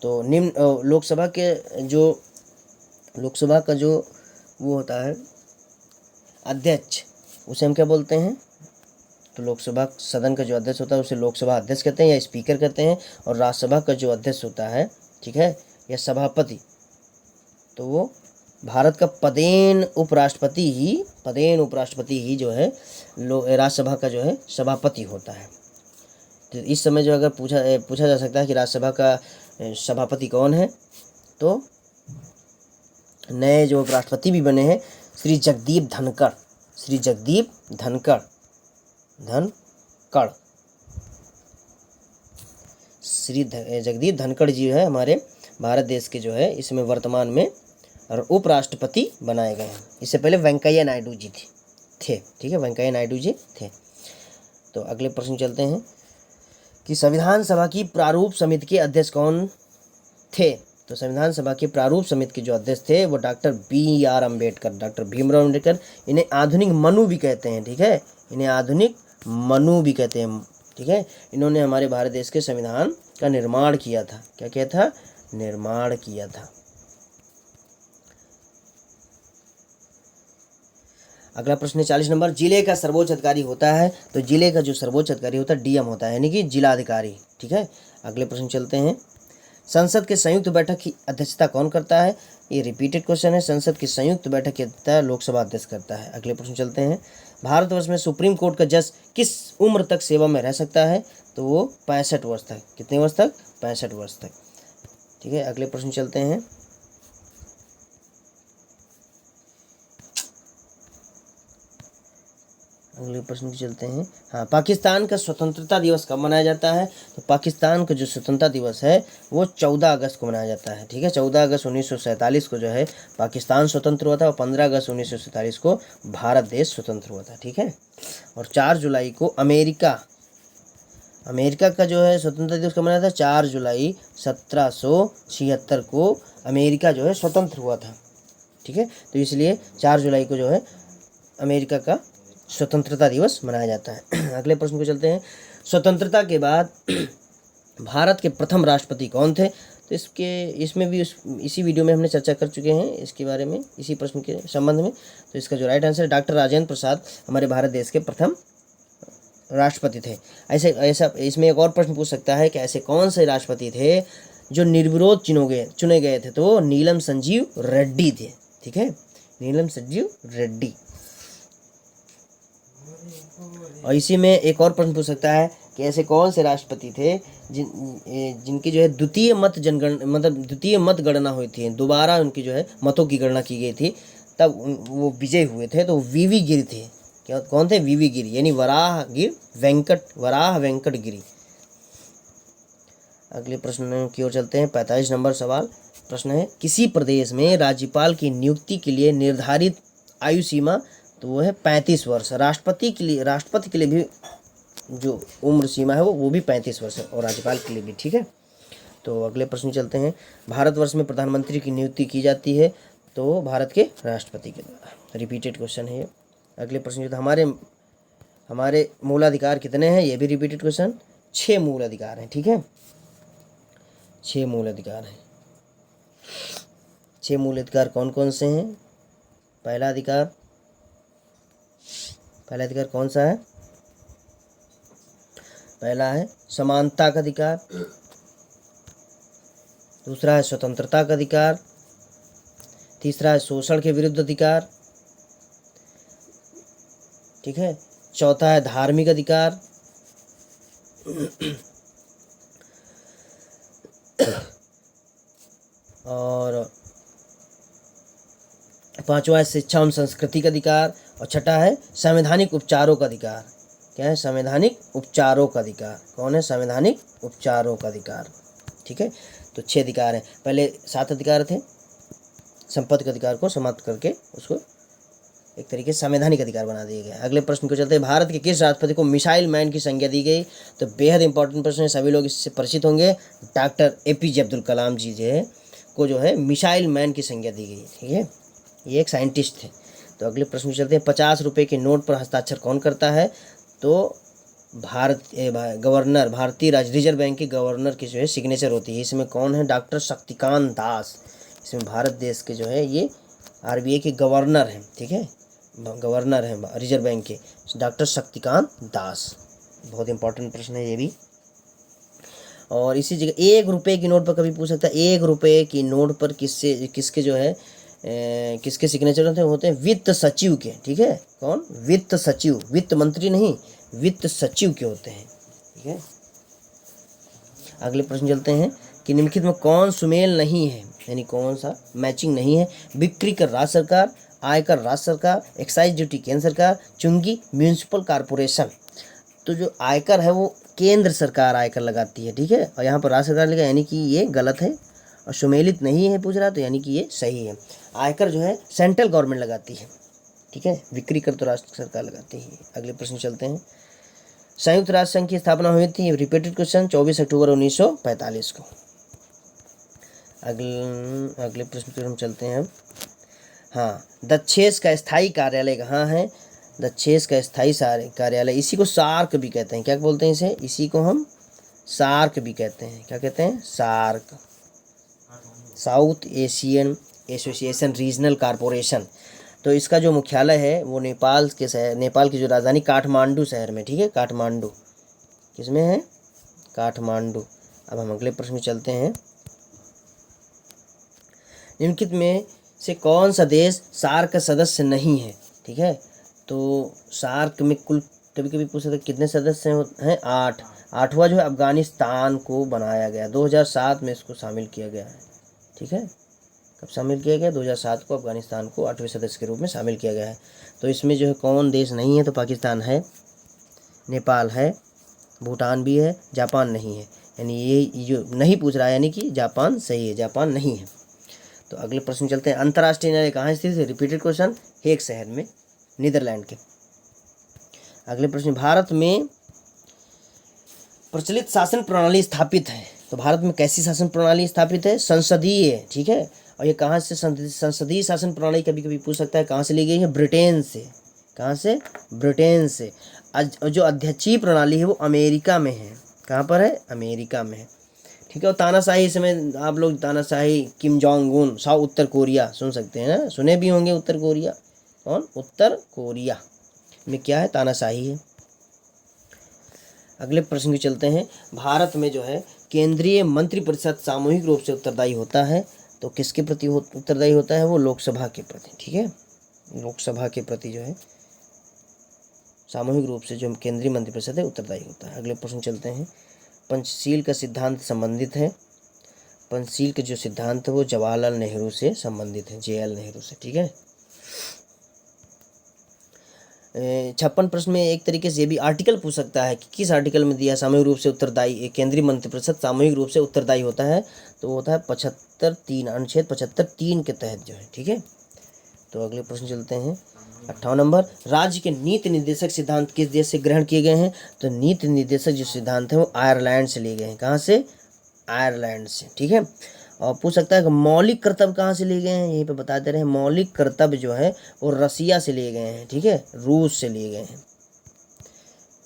तो निम्न लोकसभा के जो, लोकसभा का जो वो होता है अध्यक्ष, उसे हम क्या बोलते हैं, तो लोकसभा सदन का जो अध्यक्ष होता है उसे लोकसभा अध्यक्ष कहते हैं या स्पीकर कहते हैं। और राज्यसभा का जो अध्यक्ष होता है, ठीक है, या सभापति, तो वो भारत का पदेन उपराष्ट्रपति ही जो है राज्यसभा का जो है सभापति होता है। तो इस समय जो अगर पूछा जा सकता है कि राज्यसभा का सभापति कौन है, तो नए जो उपराष्ट्रपति भी बने हैं श्री जगदीप धनखड़, श्री जगदीप धनखड़ जी है हमारे भारत देश के जो है इसमें वर्तमान में और उपराष्ट्रपति बनाए गए हैं। इससे पहले वेंकैया नायडू जी थे। ठीक है, वेंकैया नायडू जी थे। तो अगले प्रश्न चलते हैं कि संविधान सभा की प्रारूप समिति के अध्यक्ष कौन थे, तो संविधान सभा के प्रारूप समिति के जो अध्यक्ष थे वो doctor BR Ambedkar, doctor Bhimrao Ambedkar. इन्हें आधुनिक मनु भी कहते हैं। ठीक है, इन्हें आधुनिक मनु भी कहते हैं। ठीक है, इन्होंने हमारे भारत देश के संविधान का निर्माण किया था। क्या किया था, निर्माण किया था। अगला प्रश्न है 40 नंबर। जिले का सर्वोच्च अधिकारी होता है, तो जिले का जो सर्वोच्च अधिकारी होता है DM होता है, यानी कि जिलाधिकारी। ठीक है, अगले प्रश्न चलते हैं। संसद के संयुक्त बैठक की अध्यक्षता कौन करता है, ये रिपीटेड क्वेश्चन है। संसद की संयुक्त बैठक की अध्यक्षता लोकसभा अध्यक्ष करता है। अगले प्रश्न चलते हैं। भारतवर्ष में सुप्रीम कोर्ट का जज किस उम्र तक सेवा में रह सकता है, तो वो 65 वर्ष तक। कितने वर्ष तक, 65 वर्ष तक। ठीक है, अगले प्रश्न चलते हैं। अगले प्रश्न की चलते हैं। हाँ, पाकिस्तान का स्वतंत्रता दिवस कब मनाया जाता है, तो पाकिस्तान का जो स्वतंत्रता दिवस है वो 14 अगस्त को मनाया जाता है। ठीक है, 14 अगस्त 1947 को जो है पाकिस्तान स्वतंत्र हुआ था और 15 अगस्त 1947 को भारत देश स्वतंत्र हुआ था। ठीक है, और 4 जुलाई को अमेरिका का जो है स्वतंत्रता दिवस कब मनाया था, 4 जुलाई 1776 को अमेरिका जो है स्वतंत्र हुआ था। ठीक है, तो इसलिए 4 जुलाई को जो है अमेरिका का स्वतंत्रता दिवस मनाया जाता है। अगले प्रश्न को चलते हैं। स्वतंत्रता के बाद भारत के प्रथम राष्ट्रपति कौन थे, तो इसमें भी इसी वीडियो में हमने चर्चा कर चुके हैं इसके बारे में, इसी प्रश्न के संबंध में। तो इसका जो राइट आंसर है डॉक्टर राजेंद्र प्रसाद हमारे भारत देश के प्रथम राष्ट्रपति थे। ऐसा इसमें एक और प्रश्न पूछ सकता है कि ऐसे कौन से राष्ट्रपति थे जो निर्विरोध चुने गए थे? तो नीलम संजीव रेड्डी थे। ठीक है, नीलम संजीव रेड्डी। और इसी में एक और प्रश्न पूछ सकता है कि ऐसे कौन से राष्ट्रपति थे जिनकी जो है द्वितीय मत गणना हुई थी, दोबारा उनकी जो है मतों की गणना की गई थी, तब वो विजय हुए थे। तो वीवी गिरि थे। क्या कौन थे? वीवी गिरि, यानी वराह वेंकट गिरि। अगले प्रश्न की ओर चलते हैं। 45 नंबर सवाल प्रश्न है, किसी प्रदेश में राज्यपाल की नियुक्ति के लिए निर्धारित आयु सीमा तो वो है 35 वर्ष। राष्ट्रपति के लिए भी जो उम्र सीमा है वो भी 35 वर्ष है, और राज्यपाल के लिए भी। ठीक है, तो अगले प्रश्न चलते हैं। भारतवर्ष में प्रधानमंत्री की नियुक्ति की जाती है तो भारत के राष्ट्रपति के द्वारा। रिपीटेड क्वेश्चन है ये। अगले प्रश्न जो हमारे मूलाधिकार कितने हैं? ये भी रिपीटेड क्वेश्चन। 6 मूल अधिकार हैं। ठीक है, 6 मूल अधिकार हैं। 6 मूल अधिकार कौन कौन से हैं? पहला अधिकार कौन सा है? पहला है समानता का अधिकार, दूसरा है स्वतंत्रता का अधिकार, तीसरा है शोषण के विरुद्ध अधिकार, ठीक है, चौथा है धार्मिक अधिकार, और पांचवा है शिक्षा एवं संस्कृति का अधिकार, और छठा है संवैधानिक उपचारों का अधिकार। क्या है? संवैधानिक उपचारों का अधिकार। कौन है? संवैधानिक उपचारों का अधिकार। ठीक है, तो 6 अधिकार हैं। पहले 7 अधिकार थे, संपत्ति के अधिकार को समाप्त करके उसको एक तरीके से संवैधानिक अधिकार बना दिया गया। अगले प्रश्न को चलते हैं। भारत के किस राष्ट्रपति को मिसाइल मैन की संज्ञा दी गई? तो बेहद इंपॉर्टेंट प्रश्न है, सभी लोग इससे परिचित होंगे। डॉक्टर APJ अब्दुल कलाम जी को जो है मिसाइल मैन की संज्ञा दी गई। ठीक है, ये एक साइंटिस्ट थे। तो अगले प्रश्न को चलते हैं। 50 रुपये के नोट पर हस्ताक्षर कौन करता है? तो गवर्नर, भारतीय रिजर्व बैंक के गवर्नर की जो है सिग्नेचर होती है। इसमें कौन है? डॉक्टर शक्तिकांत दास। इसमें भारत देश के जो है ये RBI के गवर्नर हैं। ठीक है, गवर्नर हैं रिजर्व बैंक के, डॉक्टर शक्तिकांत दास। बहुत इंपॉर्टेंट प्रश्न है ये भी। और इसी जगह 1 रुपये की नोट पर कभी पूछ सकता है, 1 रुपये की नोट पर किसके जो है किसके सिग्नेचर होते हैं? वित्त सचिव के। ठीक है, कौन? वित्त सचिव, वित्त मंत्री नहीं, वित्त सचिव के होते हैं। ठीक है, अगले प्रश्न चलते हैं कि निम्नलिखित में कौन सुमेल नहीं है, यानी कौन सा मैचिंग नहीं है? बिक्री कर राज्य सरकार, आयकर राज्य सरकार, एक्साइज ड्यूटी केंद्र सरकार, चुंगी म्यूनिसिपल कॉरपोरेशन। तो जो आयकर है वो केंद्र सरकार आयकर लगाती है। ठीक है, और यहाँ पर राज्य सरकार लिखा, यानी कि ये गलत है। और सुमेलित नहीं है पूछ रहा, तो यानी कि ये सही है। आयकर जो है सेंट्रल गवर्नमेंट लगाती है। ठीक है, बिक्री कर तो राज्य सरकार लगाती है। अगले प्रश्न चलते हैं। संयुक्त राष्ट्र संघ की स्थापना हुई थी, रिपीटेड क्वेश्चन, 24 अक्टूबर 1945 को। अगले प्रश्न पर हम चलते हैं। हाँ, दक्षेस का स्थायी कार्यालय कहाँ है? दक्षेस का स्थायी कार्यालय, इसी को सार्क भी कहते हैं। क्या बोलते हैं इसे? इसी को हम सार्क भी कहते हैं। क्या कहते हैं? SAARC, south Asian association regional corporation. तो इसका जो मुख्यालय है वो नेपाल की जो राजधानी काठमांडू शहर में। ठीक है, काठमांडू किसमें है? काठमांडू। अब हम अगले प्रश्न में चलते हैं। निम्नलिखित में से कौन सा देश सार्क का सदस्य नहीं है? ठीक है, तो सार्क में कुल कभी पूछ सकते कितने सदस्य हैं? 8। 8वां जो है अफगानिस्तान को बनाया गया, 2007 में इसको शामिल किया गया है। ठीक है, कब शामिल किया गया? 2007 को अफगानिस्तान को 8वें सदस्य के रूप में शामिल किया गया है। तो इसमें जो है कौन देश नहीं है? तो पाकिस्तान है, नेपाल है, भूटान भी है, जापान नहीं है। यानी ये जो नहीं पूछ रहा है, यानी कि जापान सही है, जापान नहीं है। तो अगले प्रश्न चलते हैं। अंतर्राष्ट्रीय न्यायालय कहाँ स्थित है? रिपीटेड क्वेश्चन, हेग शहर में, नीदरलैंड के। अगले प्रश्न, भारत में प्रचलित शासन प्रणाली स्थापित है। तो भारत में कैसी शासन प्रणाली स्थापित है? संसदीय। ठीक है, और ये कहाँ से? संसदीय शासन प्रणाली कभी पूछ सकता है कहाँ से ली गई है? ब्रिटेन से। कहाँ से? ब्रिटेन से। जो अध्यक्षीय प्रणाली है वो अमेरिका में है। कहाँ पर है? अमेरिका में है। ठीक है। और तानाशाही समय आप लोग तानाशाही किम जोंग उन, साउथ उत्तर कोरिया सुन सकते हैं ना, सुने भी होंगे उत्तर कोरिया। कौन? उत्तर कोरिया में क्या है? तानाशाही है। अगले प्रश्न में चलते हैं। भारत में जो है केंद्रीय मंत्रिपरिषद सामूहिक रूप से उत्तरदायी होता है, तो किसके प्रति उत्तरदायी होता है? वो लोकसभा के प्रति। ठीक है, लोकसभा के प्रति जो है सामूहिक रूप से जो केंद्रीय मंत्रिपरिषद है उत्तरदायी होता है। अगले प्रश्न चलते हैं। पंचशील का सिद्धांत संबंधित है। पंचशील का जो सिद्धांत है वो जवाहरलाल नेहरू से संबंधित है, JL नेहरू से। ठीक है। 56 प्रश्न में एक तरीके से ये भी आर्टिकल पूछ सकता है कि किस आर्टिकल में दिया सामूहिक रूप से उत्तरदायी केंद्रीय मंत्रिपरिषद सामूहिक रूप से उत्तरदायी होता है, तो वो होता है 75(3) अनुच्छेद 75(3) के तहत जो है। ठीक है। तो अगले प्रश्न चलते हैं। 58 नंबर, राज्य के नीति निर्देशक सिद्धांत किस देश से ग्रहण किए गए हैं? तो नीति निर्देशक जो सिद्धांत है वो आयरलैंड से लिए गए हैं। कहाँ से? आयरलैंड से। ठीक है। और पूछ सकता है कि मौलिक कर्तव्य कहाँ से लिए गए हैं? यहीं पे बता दे रहे हैं, मौलिक कर्तव्य जो है वो रसिया से लिए गए हैं। ठीक है, रूस से लिए गए हैं।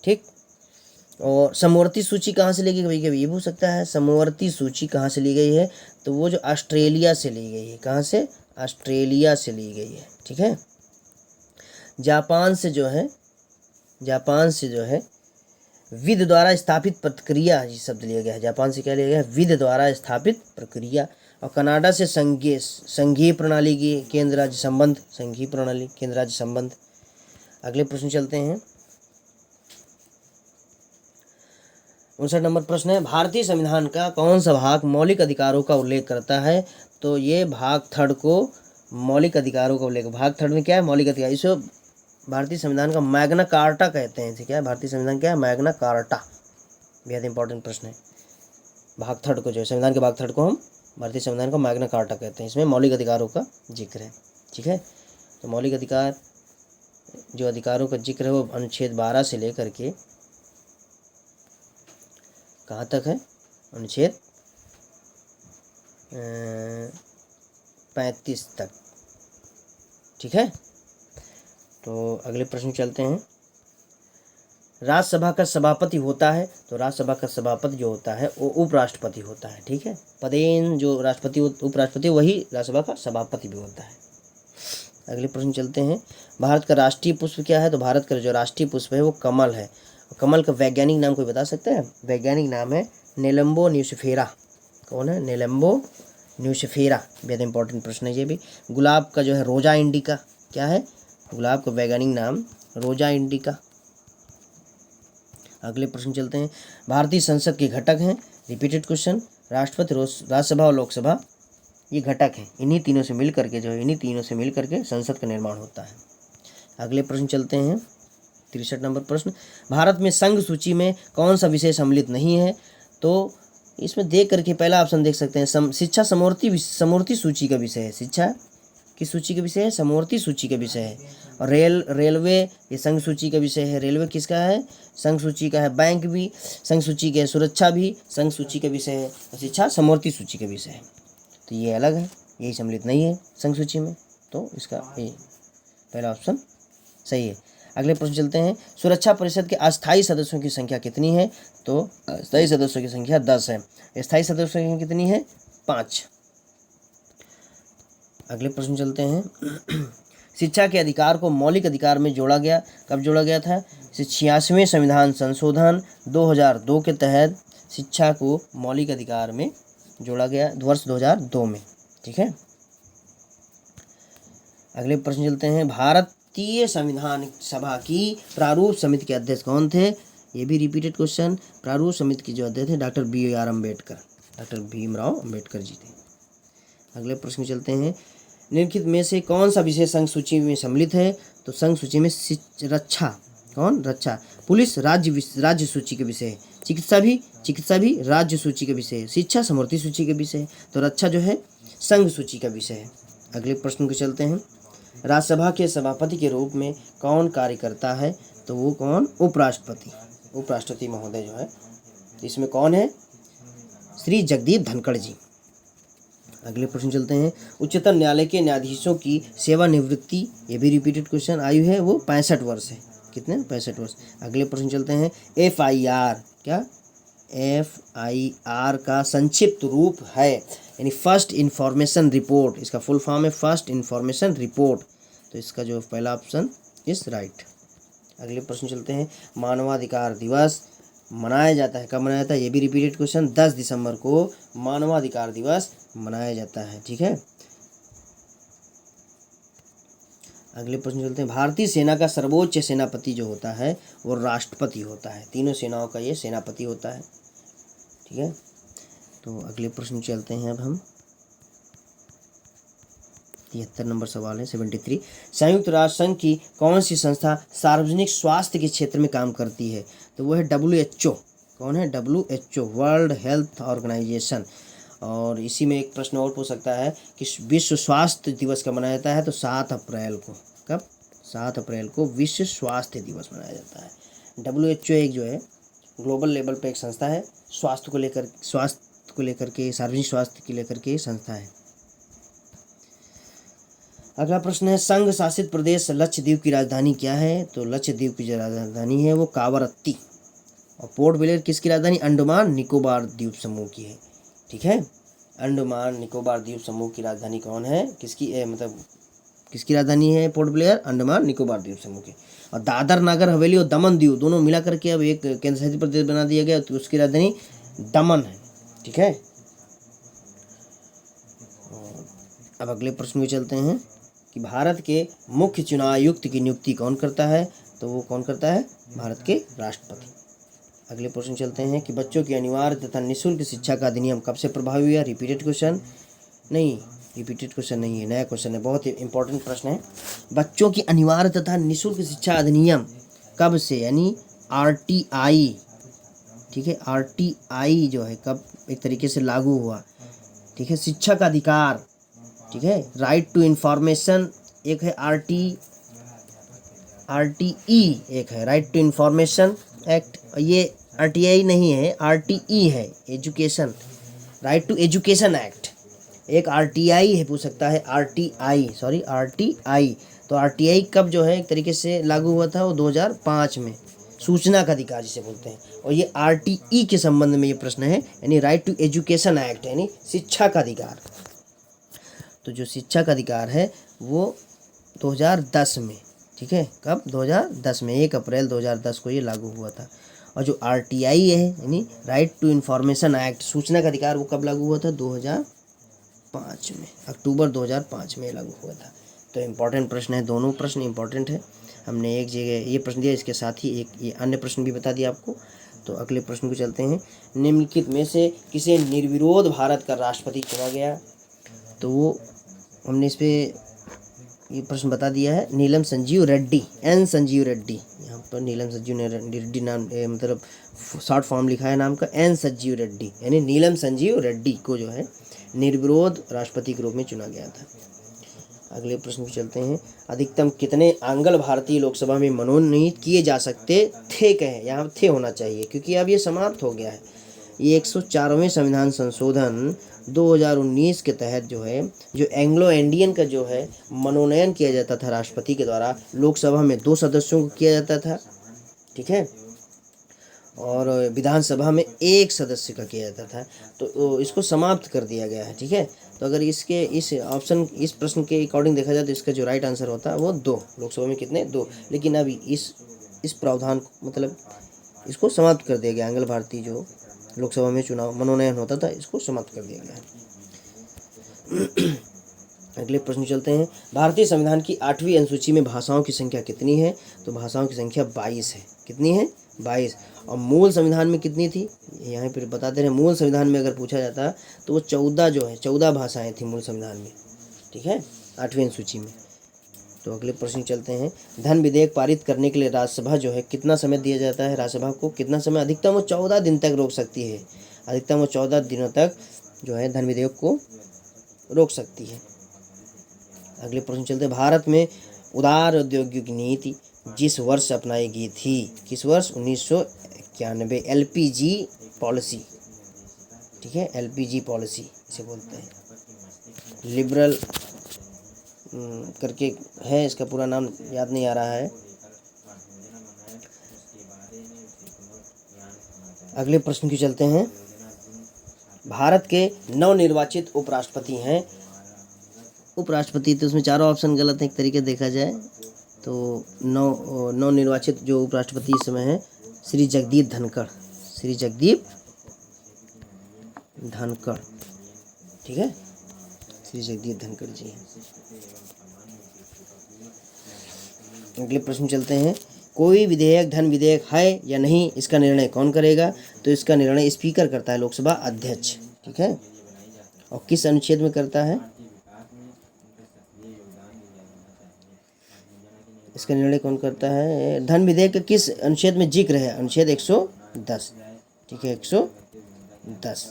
ठीक। और समवर्ती सूची कहाँ से ली गई? कभी कभी ये पूछ सकता है, समवर्ती सूची कहाँ से ली गई है? तो वो जो ऑस्ट्रेलिया से ली गई है। कहाँ से? ऑस्ट्रेलिया से ली गई है। ठीक है। जापान से जो है विधि द्वारा स्थापित प्रक्रिया, ये शब्द लिया गया है। जापान से क्या लिया गया है? विधि द्वारा स्थापित प्रक्रिया। और कनाडा से संघीय प्रणाली की केंद्र राज्य संबंध, संघीय प्रणाली केंद्र राज्य संबंध। अगले प्रश्न चलते हैं। 59 नंबर प्रश्न है, भारतीय संविधान का कौन सा भाग मौलिक अधिकारों का उल्लेख करता है? तो ये भाग 3 को मौलिक अधिकारों का उल्लेख, भाग 3 में क्या है? मौलिक अधिकार। इसे भारतीय संविधान का मैग्ना कार्टा कहते हैं। इसे क्या है? भारतीय संविधान क्या है? Magna carta. बेहद इंपॉर्टेंट प्रश्न है। भाग 3 को जो है संविधान के भाग 3 को हम भारतीय संविधान का मैग्ना कार्टा कहते हैं। इसमें मौलिक अधिकारों का जिक्र है। ठीक है। तो मौलिक अधिकार जो अधिकारों का जिक्र है वो अनुच्छेद 12 से लेकर के कहाँ तक है? अनुच्छेद 35 तक। ठीक है। तो अगले प्रश्न चलते हैं। राज्यसभा का सभापति होता है, तो राज्यसभा का सभापति जो होता है वो उपराष्ट्रपति होता है। ठीक है। पदेन जो राष्ट्रपति उपराष्ट्रपति वही राज्यसभा का सभापति भी होता है। अगले प्रश्न चलते हैं। भारत का राष्ट्रीय पुष्प क्या है? तो भारत का जो राष्ट्रीय पुष्प है वो कमल है। कमल का वैज्ञानिक नाम कोई बता सकता है? वैज्ञानिक नाम है नेलम्बो न्यूसिफेरा। कौन है? नेलम्बो न्यूसिफेरा। बेहद इंपॉर्टेंट प्रश्न है ये भी। गुलाब का जो है रोजा इंडिका क्या है? गुलाब का वैज्ञानिक नाम रोजा इंडिका। अगले प्रश्न चलते हैं। भारतीय संसद के घटक हैं, रिपीटेड क्वेश्चन, राष्ट्रपति, राज्यसभा और लोकसभा, ये घटक हैं। इन्हीं तीनों से मिल करके संसद का निर्माण होता है। अगले प्रश्न चलते हैं। 63 नंबर प्रश्न, भारत में संघ सूची में कौन सा विषय सम्मिलित नहीं है? तो इसमें देख करके पहला ऑप्शन देख सकते हैं, शिक्षा समवर्ती सूची का विषय है। शिक्षा किस सूची का विषय है? समवर्ती सूची का विषय है। और रेलवे ये संघ सूची का विषय है। रेलवे किसका है? संघ सूची का है। बैंक भी संघ सूची का है। सुरक्षा भी संघ सूची का विषय है। और शिक्षा समवर्ती सूची का विषय है। तो ये अलग है, यही सम्मिलित नहीं है संघ सूची में। तो इसका ये पहला ऑप्शन सही है। अगले प्रश्न चलते हैं। सुरक्षा परिषद के अस्थायी सदस्यों की संख्या कितनी है? तो अस्थायी सदस्यों की संख्या 10 है। स्थायी सदस्यों की संख्या कितनी है? 5। अगले प्रश्न चलते हैं। शिक्षा के अधिकार को मौलिक अधिकार में जोड़ा गया, कब जोड़ा गया था? 86वें संविधान संशोधन 2002 के तहत शिक्षा को मौलिक अधिकार में जोड़ा गया, वर्ष 2002 में। ठीक है। अगले प्रश्न चलते हैं। भारतीय संविधान सभा की प्रारूप समिति के अध्यक्ष कौन थे? ये भी रिपीटेड क्वेश्चन। प्रारूप समिति के जो अध्यक्ष थे doctor BR Ambedkar, doctor Bhimrao Ambedkar ji थे। अगले प्रश्न चलते हैं। निम्नलिखित में से कौन सा विषय संघ सूची में सम्मिलित है? तो संघ सूची में रक्षा, कौन? रक्षा। पुलिस राज्य सूची के विषय है। चिकित्सा भी राज्य सूची का विषय है। शिक्षा समवर्ती सूची का विषय है। तो रक्षा जो है संघ सूची का विषय है। अगले प्रश्न को चलते हैं। राज्यसभा के सभापति के रूप में कौन कार्य करता है? तो वो कौन? उपराष्ट्रपति महोदय जो है। इसमें कौन है? श्री जगदीप धनखड़ जी। अगले प्रश्न चलते हैं। उच्चतम न्यायालय के न्यायाधीशों की सेवानिवृत्ति, ये भी रिपीटेड क्वेश्चन, आयु है वो 65 वर्ष है। कितने? 65 वर्ष। अगले प्रश्न चलते हैं। FIR क्या? FIR का संक्षिप्त रूप है, यानी फर्स्ट इंफॉर्मेशन रिपोर्ट। इसका फुल फॉर्म है फर्स्ट इंफॉर्मेशन रिपोर्ट। तो इसका जो पहला ऑप्शन इज राइट। अगले प्रश्न चलते हैं। मानवाधिकार दिवस मनाया जाता है, कब मनाया जाता है? ये भी रिपीटेड क्वेश्चन। 10 दिसंबर को मानवाधिकार दिवस मनाया जाता है, ठीक है। अगले प्रश्न चलते हैं। भारतीय सेना का सर्वोच्च सेनापति जो होता है वो राष्ट्रपति होता है। तीनों सेनाओं का ये सेनापति होता है, ठीक है। तो अगले प्रश्न चलते हैं अब हम। 73 नंबर सवाल है, 73। संयुक्त राष्ट्र संघ की कौन सी संस्था सार्वजनिक स्वास्थ्य के क्षेत्र में काम करती है? तो वो है WHO। कौन है? WHO, world health organization. और इसी में एक प्रश्न और पूछ सकता है कि विश्व स्वास्थ्य दिवस कब मनाया जाता है? तो 7 अप्रैल को। कब? 7 अप्रैल को विश्व स्वास्थ्य दिवस मनाया जाता है। WHO एक जो है ग्लोबल लेवल पे एक संस्था है, स्वास्थ्य को लेकर के, सार्वजनिक स्वास्थ्य को लेकर के संस्था है। अगला प्रश्न है। संघ शासित प्रदेश लक्षद्वीप की राजधानी क्या है? तो लक्षद्वीप की जो राजधानी है वो कावरत्ती। और पोर्ट ब्लेयर किसकी राजधानी? अंडमान निकोबार द्वीप समूह की है, ठीक है। अंडमान निकोबार द्वीप समूह की राजधानी कौन है? किसकी राजधानी है पोर्ट ब्लेयर? अंडमान निकोबार द्वीप समूह की। और दादर नगर हवेली और दमन दीव दोनों मिला करके अब एक केंद्र शासित प्रदेश बना दिया गया, तो उसकी राजधानी दमन है, ठीक है। अब अगले प्रश्न में चलते हैं कि भारत के मुख्य चुनाव आयुक्त की नियुक्ति कौन करता है? तो वो कौन करता है? भारत के राष्ट्रपति। अगले प्रश्न चलते हैं कि बच्चों की अनिवार्य तथा निःशुल्क शिक्षा का अधिनियम कब से प्रभावी हुआ? रिपीटेड क्वेश्चन नहीं, रिपीटेड क्वेश्चन नहीं है, नया क्वेश्चन है, बहुत ही इंपॉर्टेंट प्रश्न है। बच्चों की अनिवार्य तथा निःशुल्क शिक्षा अधिनियम कब से, यानी RTI, ठीक है, RTI जो है कब एक तरीके से लागू हुआ, ठीक है। शिक्षा का अधिकार, ठीक है, राइट टू इंफॉर्मेशन एक है, RTE एक है, राइट टू इंफॉर्मेशन एक्ट। ये RTI नहीं है, RTE है, education, right to education act. एक RTI है, पूछ सकता है RTI। तो RTI कब जो है एक तरीके से लागू हुआ था? वो 2005 में, सूचना का अधिकार जिसे बोलते हैं। और ये RTE के संबंध में ये प्रश्न है, यानी राइट टू एजुकेशन एक्ट, यानी शिक्षा का अधिकार। तो जो शिक्षा का अधिकार है वो 2010 में, ठीक है। कब? 2010 में, 1 अप्रैल 2010 को ये लागू हुआ था। और जो RTI है, यानी राइट टू इंफॉर्मेशन एक्ट, सूचना का अधिकार, वो कब लागू हुआ था? 2005 में, अक्टूबर 2005 में लागू हुआ था। तो इम्पॉर्टेंट प्रश्न है, दोनों प्रश्न इम्पॉर्टेंट है। हमने एक जगह ये प्रश्न दिया, इसके साथ ही एक ये अन्य प्रश्न भी बता दिया आपको। तो अगले प्रश्न को चलते हैं। निम्नलिखित में से किसे निर्विरोध भारत का राष्ट्रपति चुना गया? तो वो हमने इस पर ये प्रश्न बता दिया है, नीलम संजीव रेड्डी, N संजीव रेड्डी। यहाँ पर नीलम संजीव रेड्डी नाम मतलब शॉर्ट फॉर्म लिखा है नाम का, N संजीव रेड्डी, यानी नीलम संजीव रेड्डी को जो है निर्विरोध राष्ट्रपति के रूप में चुना गया था। अगले प्रश्न पे चलते हैं। अधिकतम कितने आंग्ल भारतीय लोकसभा में मनोनीत किए जा सकते थे? कहें, यहाँ थे होना चाहिए क्योंकि अब ये समाप्त हो गया है। ये 104वें संविधान संशोधन 2019 के तहत जो है, जो एंग्लो इंडियन का जो है मनोनयन किया जाता था राष्ट्रपति के द्वारा, लोकसभा में 2 सदस्यों को किया जाता था, ठीक है, और विधानसभा में 1 सदस्य का किया जाता था। तो इसको समाप्त कर दिया गया है, ठीक है। तो अगर इसके इस प्रश्न के अकॉर्डिंग देखा जाए तो इसका जो राइट आंसर होता है वो 2, लोकसभा में कितने? 2। लेकिन अभी इस प्रावधान मतलब इसको समाप्त कर दिया गया। आंग्ल भारतीय जो लोकसभा में चुनाव मनोनयन होता था, इसको समाप्त कर दिया गया है। अगले प्रश्न चलते हैं। भारतीय संविधान की 8वीं अनुसूची में भाषाओं की संख्या कितनी है? तो भाषाओं की संख्या 22 है। कितनी है? 22। और मूल संविधान में कितनी थी? यहाँ पर बताते हैं। मूल संविधान में अगर पूछा जाता तो वो 14 भाषाएं थी मूल संविधान में, ठीक है, 8वीं अनुसूची में। तो अगले प्रश्न चलते हैं। धन विधेयक पारित करने के लिए राज्यसभा जो है कितना समय दिया जाता है? राज्यसभा को कितना समय? अधिकतम वो 14 दिन तक रोक सकती है। अधिकतम वो 14 दिनों तक जो है धन विधेयक को रोक सकती है। अगले प्रश्न चलते हैं। भारत में उदार औद्योगिक नीति जिस वर्ष अपनाई गई थी, किस वर्ष? 1991। LPG पॉलिसी, ठीक है, LPG पॉलिसी इसे बोलते हैं। लिबरल करके है, इसका पूरा नाम याद नहीं आ रहा है। अगले प्रश्न की चलते हैं। भारत के नवनिर्वाचित उपराष्ट्रपति हैं। उपराष्ट्रपति तो उसमें चारों ऑप्शन गलत है एक तरीके देखा जाए तो। नवनिर्वाचित जो उपराष्ट्रपति इस समय है श्री जगदीप धनखड़, श्री जगदीप धनखड़, ठीक है, श्री जगदीप धनखड़ जी हैं। अगले प्रश्न चलते हैं। कोई विधेयक धन विधेयक है या नहीं, इसका निर्णय कौन करेगा? तो इसका निर्णय स्पीकर करता है, लोकसभा अध्यक्ष, ठीक है। और किस अनुच्छेद में करता है? इसका निर्णय कौन करता है? धन विधेयक का किस अनुच्छेद में जिक्र है? अनुच्छेद 110, ठीक है, 110।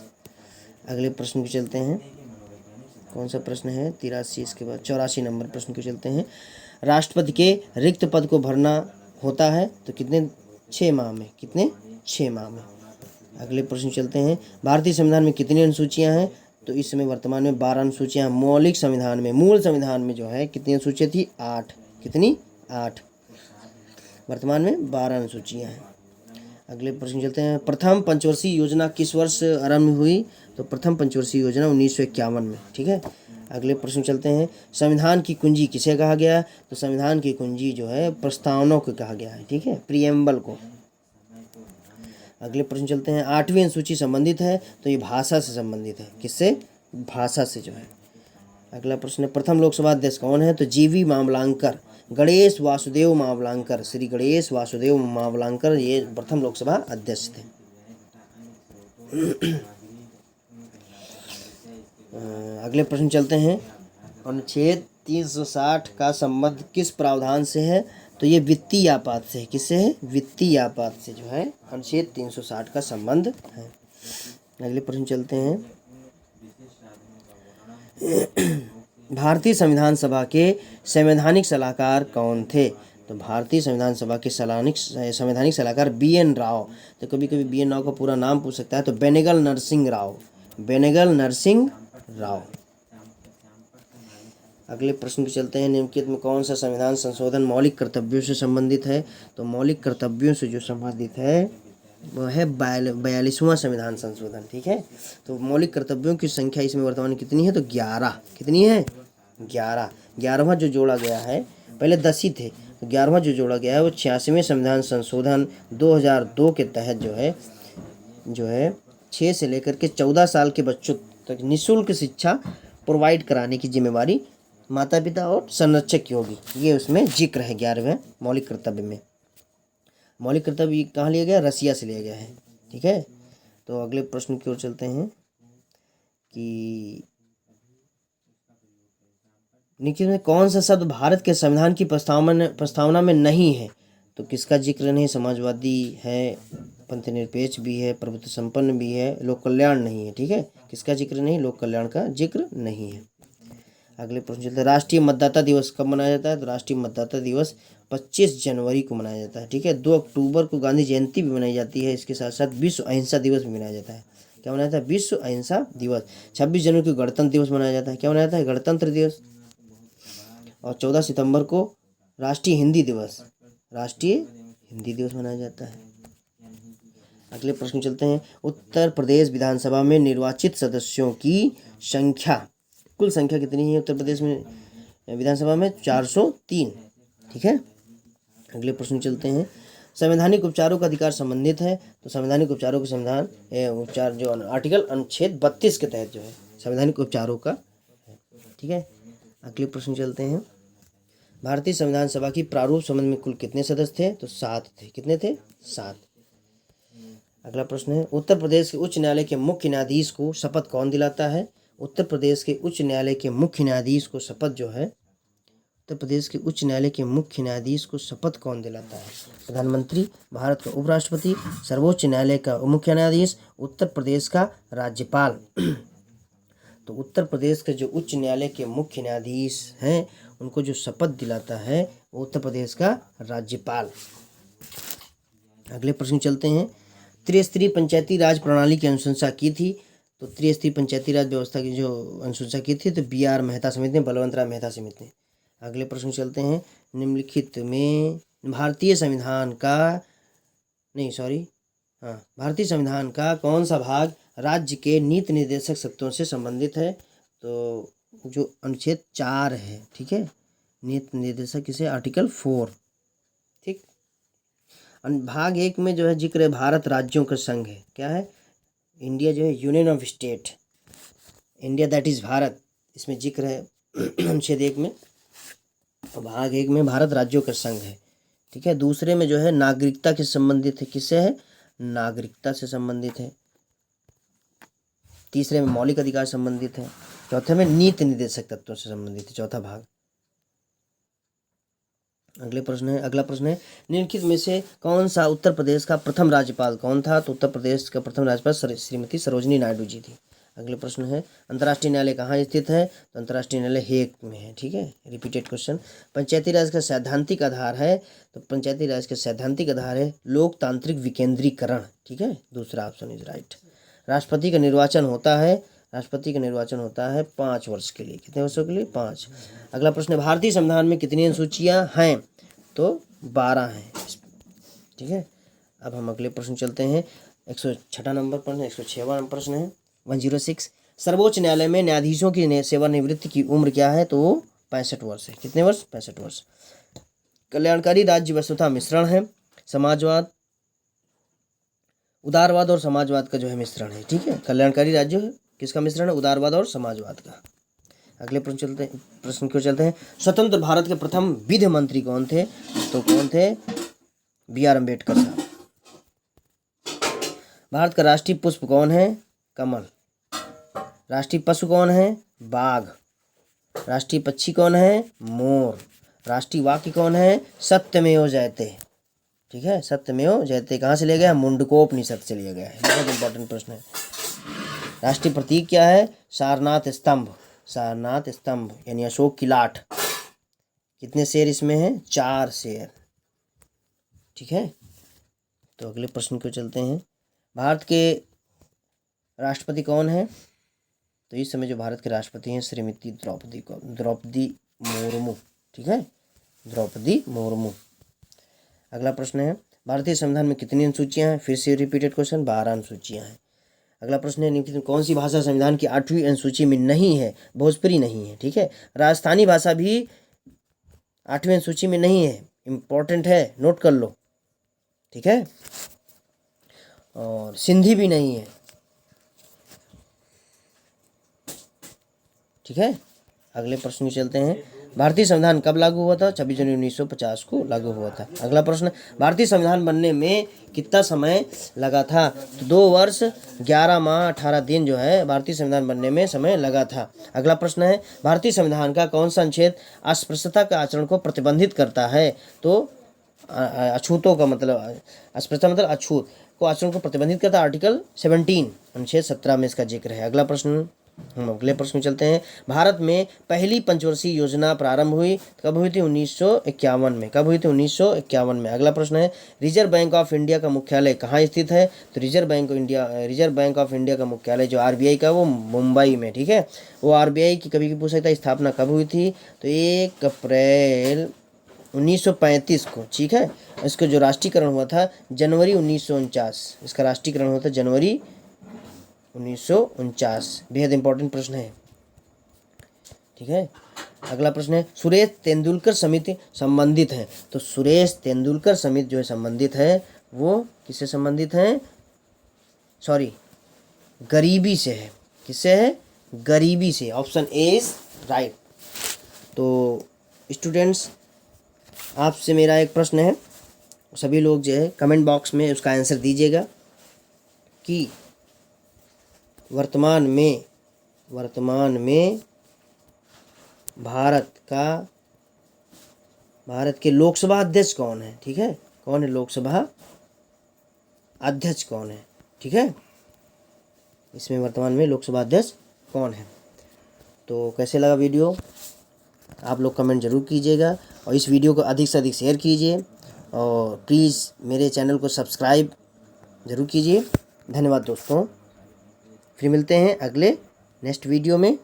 अगले प्रश्न को चलते हैं। कौन सा प्रश्न है? 83, इसके बाद 84 नंबर प्रश्न को चलते हैं। राष्ट्रपति के रिक्त पद को भरना होता है तो कितने? 6 माह में। कितने? 6 माह में। अगले प्रश्न चलते हैं। भारतीय संविधान में कितनी अनुसूचियां हैं? तो इस समय वर्तमान में 12 अनुसूचियां। मौलिक संविधान में, मूल संविधान में जो है कितनी अनुसूचियां थी? 8। कितनी? 8। वर्तमान में 12 अनुसूचियां हैं। अगले प्रश्न चलते हैं। प्रथम पंचवर्षीय योजना किस वर्ष आरंभ हुई? तो प्रथम पंचवर्षीय योजना 1951 में, ठीक है। अगले प्रश्न चलते हैं। संविधान की कुंजी किसे कहा गया? तो संविधान की कुंजी जो है प्रस्तावना को कहा गया है, ठीक है, प्रीएम्बल को। अगले प्रश्न चलते हैं। 8वीं अनुसूची संबंधित है तो ये भाषा से संबंधित है। किससे? भाषा से जो है। अगला प्रश्न है। प्रथम लोकसभा अध्यक्ष कौन है? तो जीवी मावलांकर, गणेश वासुदेव मावलांकर, श्री गणेश वासुदेव मावलांकर ये प्रथम लोकसभा अध्यक्ष थे। अगले प्रश्न चलते हैं। अनुच्छेद 360 का संबंध किस प्रावधान से है? तो ये वित्तीय आपात से है। किससे है? वित्तीय आपात से जो है अनुच्छेद 360 का संबंध है। अगले प्रश्न चलते हैं। भारतीय संविधान सभा के संवैधानिक सलाहकार कौन थे? तो भारतीय संविधान सभा के संवैधानिक सलाहकार BN राव। तो कभी कभी BN राव का पूरा नाम पूछ सकता है, तो बेनेगल नरसिंह राव, बेनेगल नरसिंह राव। अगले प्रश्न पे चलते हैं। निम्नलिखित में कौन सा संविधान संशोधन मौलिक कर्तव्यों से संबंधित है? तो मौलिक कर्तव्यों से जो संबंधित है वह है 42वां संविधान संशोधन, ठीक है। तो मौलिक कर्तव्यों की संख्या इसमें वर्तमान में कितनी है? तो 11। कितनी है? 11। 11वां जो जोड़ा गया है, पहले 10 ही थे, तो 11वां जो जोड़ा गया है वो 86वें संविधान संशोधन 2002 के तहत जो है 6 से लेकर के 14 साल के बच्चों तक निःशुल्क शिक्षा प्रोवाइड कराने की जिम्मेवारी माता पिता और संरक्षक की होगी। ये उसमें जिक्र है 11वें मौलिक कर्तव्य में। मौलिक कर्तव्य कहाँ लिया गया? रसिया से लिया गया है, ठीक है। तो अगले प्रश्न की ओर चलते हैं कि निम्नलिखित में कौन सा शब्द भारत के संविधान की प्रस्तावना में नहीं है? तो किसका जिक्र नहीं? समाजवादी है, पंथनिरपेक्ष भी है, प्रभुत्व संपन्न भी है, लोक कल्याण नहीं है, ठीक है। किसका जिक्र नहीं? लोक कल्याण का जिक्र नहीं है। अगले प्रश्न चलते हैं। राष्ट्रीय मतदाता दिवस कब मनाया जाता है? तो राष्ट्रीय मतदाता दिवस 25 जनवरी को मनाया जाता है, ठीक है। 2 अक्टूबर को गांधी जयंती भी मनाई जाती है। इसके साथ साथ विश्व अहिंसा दिवस भी मनाया जाता है। क्या मनाया जाता है? विश्व अहिंसा दिवस। 26 जनवरी को गणतंत्र दिवस मनाया जाता है। क्या मनाया जाता है? गणतंत्र दिवस। और 14 सितंबर को राष्ट्रीय हिंदी दिवस, राष्ट्रीय हिंदी दिवस मनाया जाता है। अगले प्रश्न चलते हैं। उत्तर प्रदेश विधानसभा में निर्वाचित सदस्यों की संख्या, कुल संख्या कितनी है उत्तर प्रदेश में विधानसभा में? 403, ठीक है। अगले प्रश्न चलते हैं। संवैधानिक उपचारों का अधिकार संबंधित है, तो संवैधानिक उपचारों के संविधान उपचार जो आर्टिकल अनुच्छेद 32 के तहत जो है संवैधानिक उपचारों का, ठीक है। अगले प्रश्न चलते हैं। भारतीय संविधान सभा की प्रारूप संबंध में कुल कितने सदस्य थे? तो 7 थे। कितने थे? 7। अगला प्रश्न है। उत्तर प्रदेश के उच्च न्यायालय के मुख्य न्यायाधीश को शपथ कौन दिलाता है? उत्तर प्रदेश के उच्च न्यायालय के मुख्य न्यायाधीश को शपथ जो है, उत्तर प्रदेश के उच्च न्यायालय के मुख्य न्यायाधीश को शपथ कौन दिलाता है? प्रधानमंत्री, भारत का उपराष्ट्रपति, सर्वोच्च न्यायालय का मुख्य न्यायाधीश, उत्तर प्रदेश का राज्यपाल। तो उत्तर प्रदेश के जो उच्च न्यायालय के मुख्य न्यायाधीश हैं उनको जो शपथ दिलाता है वो उत्तर प्रदेश का राज्यपाल। अगले प्रश्न चलते हैं। त्रिस्तरीय पंचायती राज प्रणाली की अनुशंसा की थी, तो त्रिस्तरीय पंचायती राज व्यवस्था की जो अनुशंसा की थी तो BR मेहता समिति ने, बलवंत राय मेहता समिति ने। अगले प्रश्न चलते हैं। निम्नलिखित में भारतीय संविधान का हाँ, भारतीय संविधान का कौन सा भाग राज्य के नीति निर्देशक शक्तियों से संबंधित है? तो जो अनुच्छेद 4 है, ठीक है, नीति निर्देशक किसे, आर्टिकल 4, ठीक। भाग 1 में जो है जिक्र है भारत राज्यों का संघ है, क्या है, इंडिया जो है union of state, India that is Bharat, इसमें जिक्र है अनुच्छेद 1 में। और भाग 1 में भारत राज्यों का संघ है, ठीक है। दूसरे में जो है नागरिकता से संबंधित है, किससे है, नागरिकता से संबंधित है। तीसरे में मौलिक अधिकार संबंधित है। चौथे में नीति निर्देशक तत्वों से संबंधित है, चौथा भाग। अगला प्रश्न है निम्नलिखित में से कौन सा उत्तर प्रदेश का प्रथम राज्यपाल कौन था? तो उत्तर प्रदेश का प्रथम राज्यपाल श्रीमती सरोजिनी नायडू जी थी। अगले प्रश्न है अंतर्राष्ट्रीय न्यायालय कहाँ स्थित है? तो अंतर्राष्ट्रीय न्यायालय हेग में है, ठीक है, रिपीटेड क्वेश्चन। पंचायती राज का सैद्धांतिक आधार है? तो पंचायती राज का सैद्धांतिक आधार है लोकतांत्रिक विकेंद्रीकरण, ठीक है, दूसरा ऑप्शन इज राइट। राष्ट्रपति का निर्वाचन होता है? राष्ट्रपति का निर्वाचन होता है 5 वर्ष के लिए। कितने वर्षों के लिए? 5। अगला प्रश्न है भारतीय संविधान में कितनी अनुसूचियां हैं? तो 12 हैं, ठीक है। अब हम अगले प्रश्न चलते हैं। 106 नंबर प्रश्न, 106वां प्रश्न है 106। सर्वोच्च न्यायालय में न्यायाधीशों की सेवानिवृत्ति की उम्र क्या है? तो 65 वर्ष है। कितने वर्ष? 65 वर्ष। कल्याणकारी राज्य वस्तुतः मिश्रण है, समाजवाद, उदारवाद और समाजवाद का जो है मिश्रण है, ठीक है। कल्याणकारी राज्य है किसका मिश्रण है? उदारवाद और समाजवाद का। अगले प्रश्न क्यों चलते हैं। स्वतंत्र भारत के प्रथम विधि मंत्री कौन थे? तो कौन थे? BR अम्बेडकर साहब। भारत का राष्ट्रीय पुष्प कौन है? कमल। राष्ट्रीय पशु कौन है? बाघ। राष्ट्रीय पक्षी कौन है? मोर। राष्ट्रीय वाक्य कौन है? सत्यमेव जयते, ठीक है, सत्यमेव जयते कहाँ से लिया गया? मुंडकोपनिषद से लिया गया है, बहुत इंपॉर्टेंट प्रश्न है। राष्ट्रीय प्रतीक क्या है? सारनाथ स्तंभ, सारनाथ स्तंभ यानी अशोक की लाठ। कितने शेर इसमें हैं? 4 शेर, ठीक है। तो अगले प्रश्न को चलते हैं। भारत के राष्ट्रपति कौन है? तो इस समय जो भारत के राष्ट्रपति हैं श्रीमती द्रौपदी मुर्मू, ठीक है, द्रौपदी मुर्मू। अगला प्रश्न है भारतीय संविधान में कितनी अनुसूचियां हैं? फिर से रिपीटेड क्वेश्चन, 12 अनुसूचियां हैं। अगला प्रश्न है निम्नलिखित में कौन सी भाषा संविधान की 8वीं अनुसूची में नहीं है? भोजपुरी नहीं है, ठीक है। राजस्थानी भाषा भी 8वीं अनुसूची में नहीं है, इंपॉर्टेंट है, नोट कर लो, ठीक है। और सिंधी भी नहीं है, ठीक है। अगले प्रश्न में चलते हैं। भारतीय संविधान कब लागू हुआ था? 26 जनवरी 1950 को लागू हुआ था। अगला प्रश्न, भारतीय संविधान बनने में कितना समय लगा था? तो 2 वर्ष 11 माह 18 दिन जो है भारतीय संविधान बनने में समय लगा था। अगला प्रश्न है भारतीय संविधान का कौन सा अनुच्छेद अस्पृश्यता के आचरण को प्रतिबंधित करता है? तो अछूतों का मतलब, अस्पृश्यता मतलब अछूत को आचरण को प्रतिबंधित करता है, आर्टिकल 17 अनुच्छेद 17 में इसका जिक्र है। अगला प्रश्न, हम अगले प्रश्न में चलते हैं। भारत में पहली पंचवर्षीय योजना प्रारंभ हुई कब हुई थी? 1951 में। कब हुई थी? 1951 में। अगला प्रश्न है रिजर्व बैंक ऑफ इंडिया का मुख्यालय कहाँ स्थित है? तो रिजर्व बैंक ऑफ इंडिया का मुख्यालय जो RBI का वो मुंबई में, ठीक है। वो RBI की कभी भी पूछ सकता है स्थापना कब हुई थी? तो 1 अप्रैल 1935 को, ठीक है। इसका जो राष्ट्रीयकरण हुआ था जनवरी 1949, इसका राष्ट्रीयकरण हुआ था जनवरी 1949। बेहद इंपॉर्टेंट प्रश्न है, ठीक है। अगला प्रश्न है सुरेश तेंदुलकर समिति संबंधित है? तो सुरेश तेंदुलकर समिति जो है संबंधित है, वो किससे संबंधित है? सॉरी, गरीबी से है। किससे है? गरीबी से। Option A is right. तो स्टूडेंट्स, आपसे मेरा एक प्रश्न है, सभी लोग जो है कमेंट बॉक्स में उसका आंसर दीजिएगा कि वर्तमान में भारत के लोकसभा अध्यक्ष कौन है? ठीक है, कौन है लोकसभा अध्यक्ष कौन है? ठीक है, इसमें वर्तमान में लोकसभा अध्यक्ष कौन है? तो कैसे लगा वीडियो, आप लोग कमेंट जरूर कीजिएगा और इस वीडियो को अधिक से अधिक शेयर कीजिए और प्लीज़ मेरे चैनल को सब्सक्राइब ज़रूर कीजिए। धन्यवाद दोस्तों, फिर मिलते हैं अगले नेक्स्ट वीडियो में।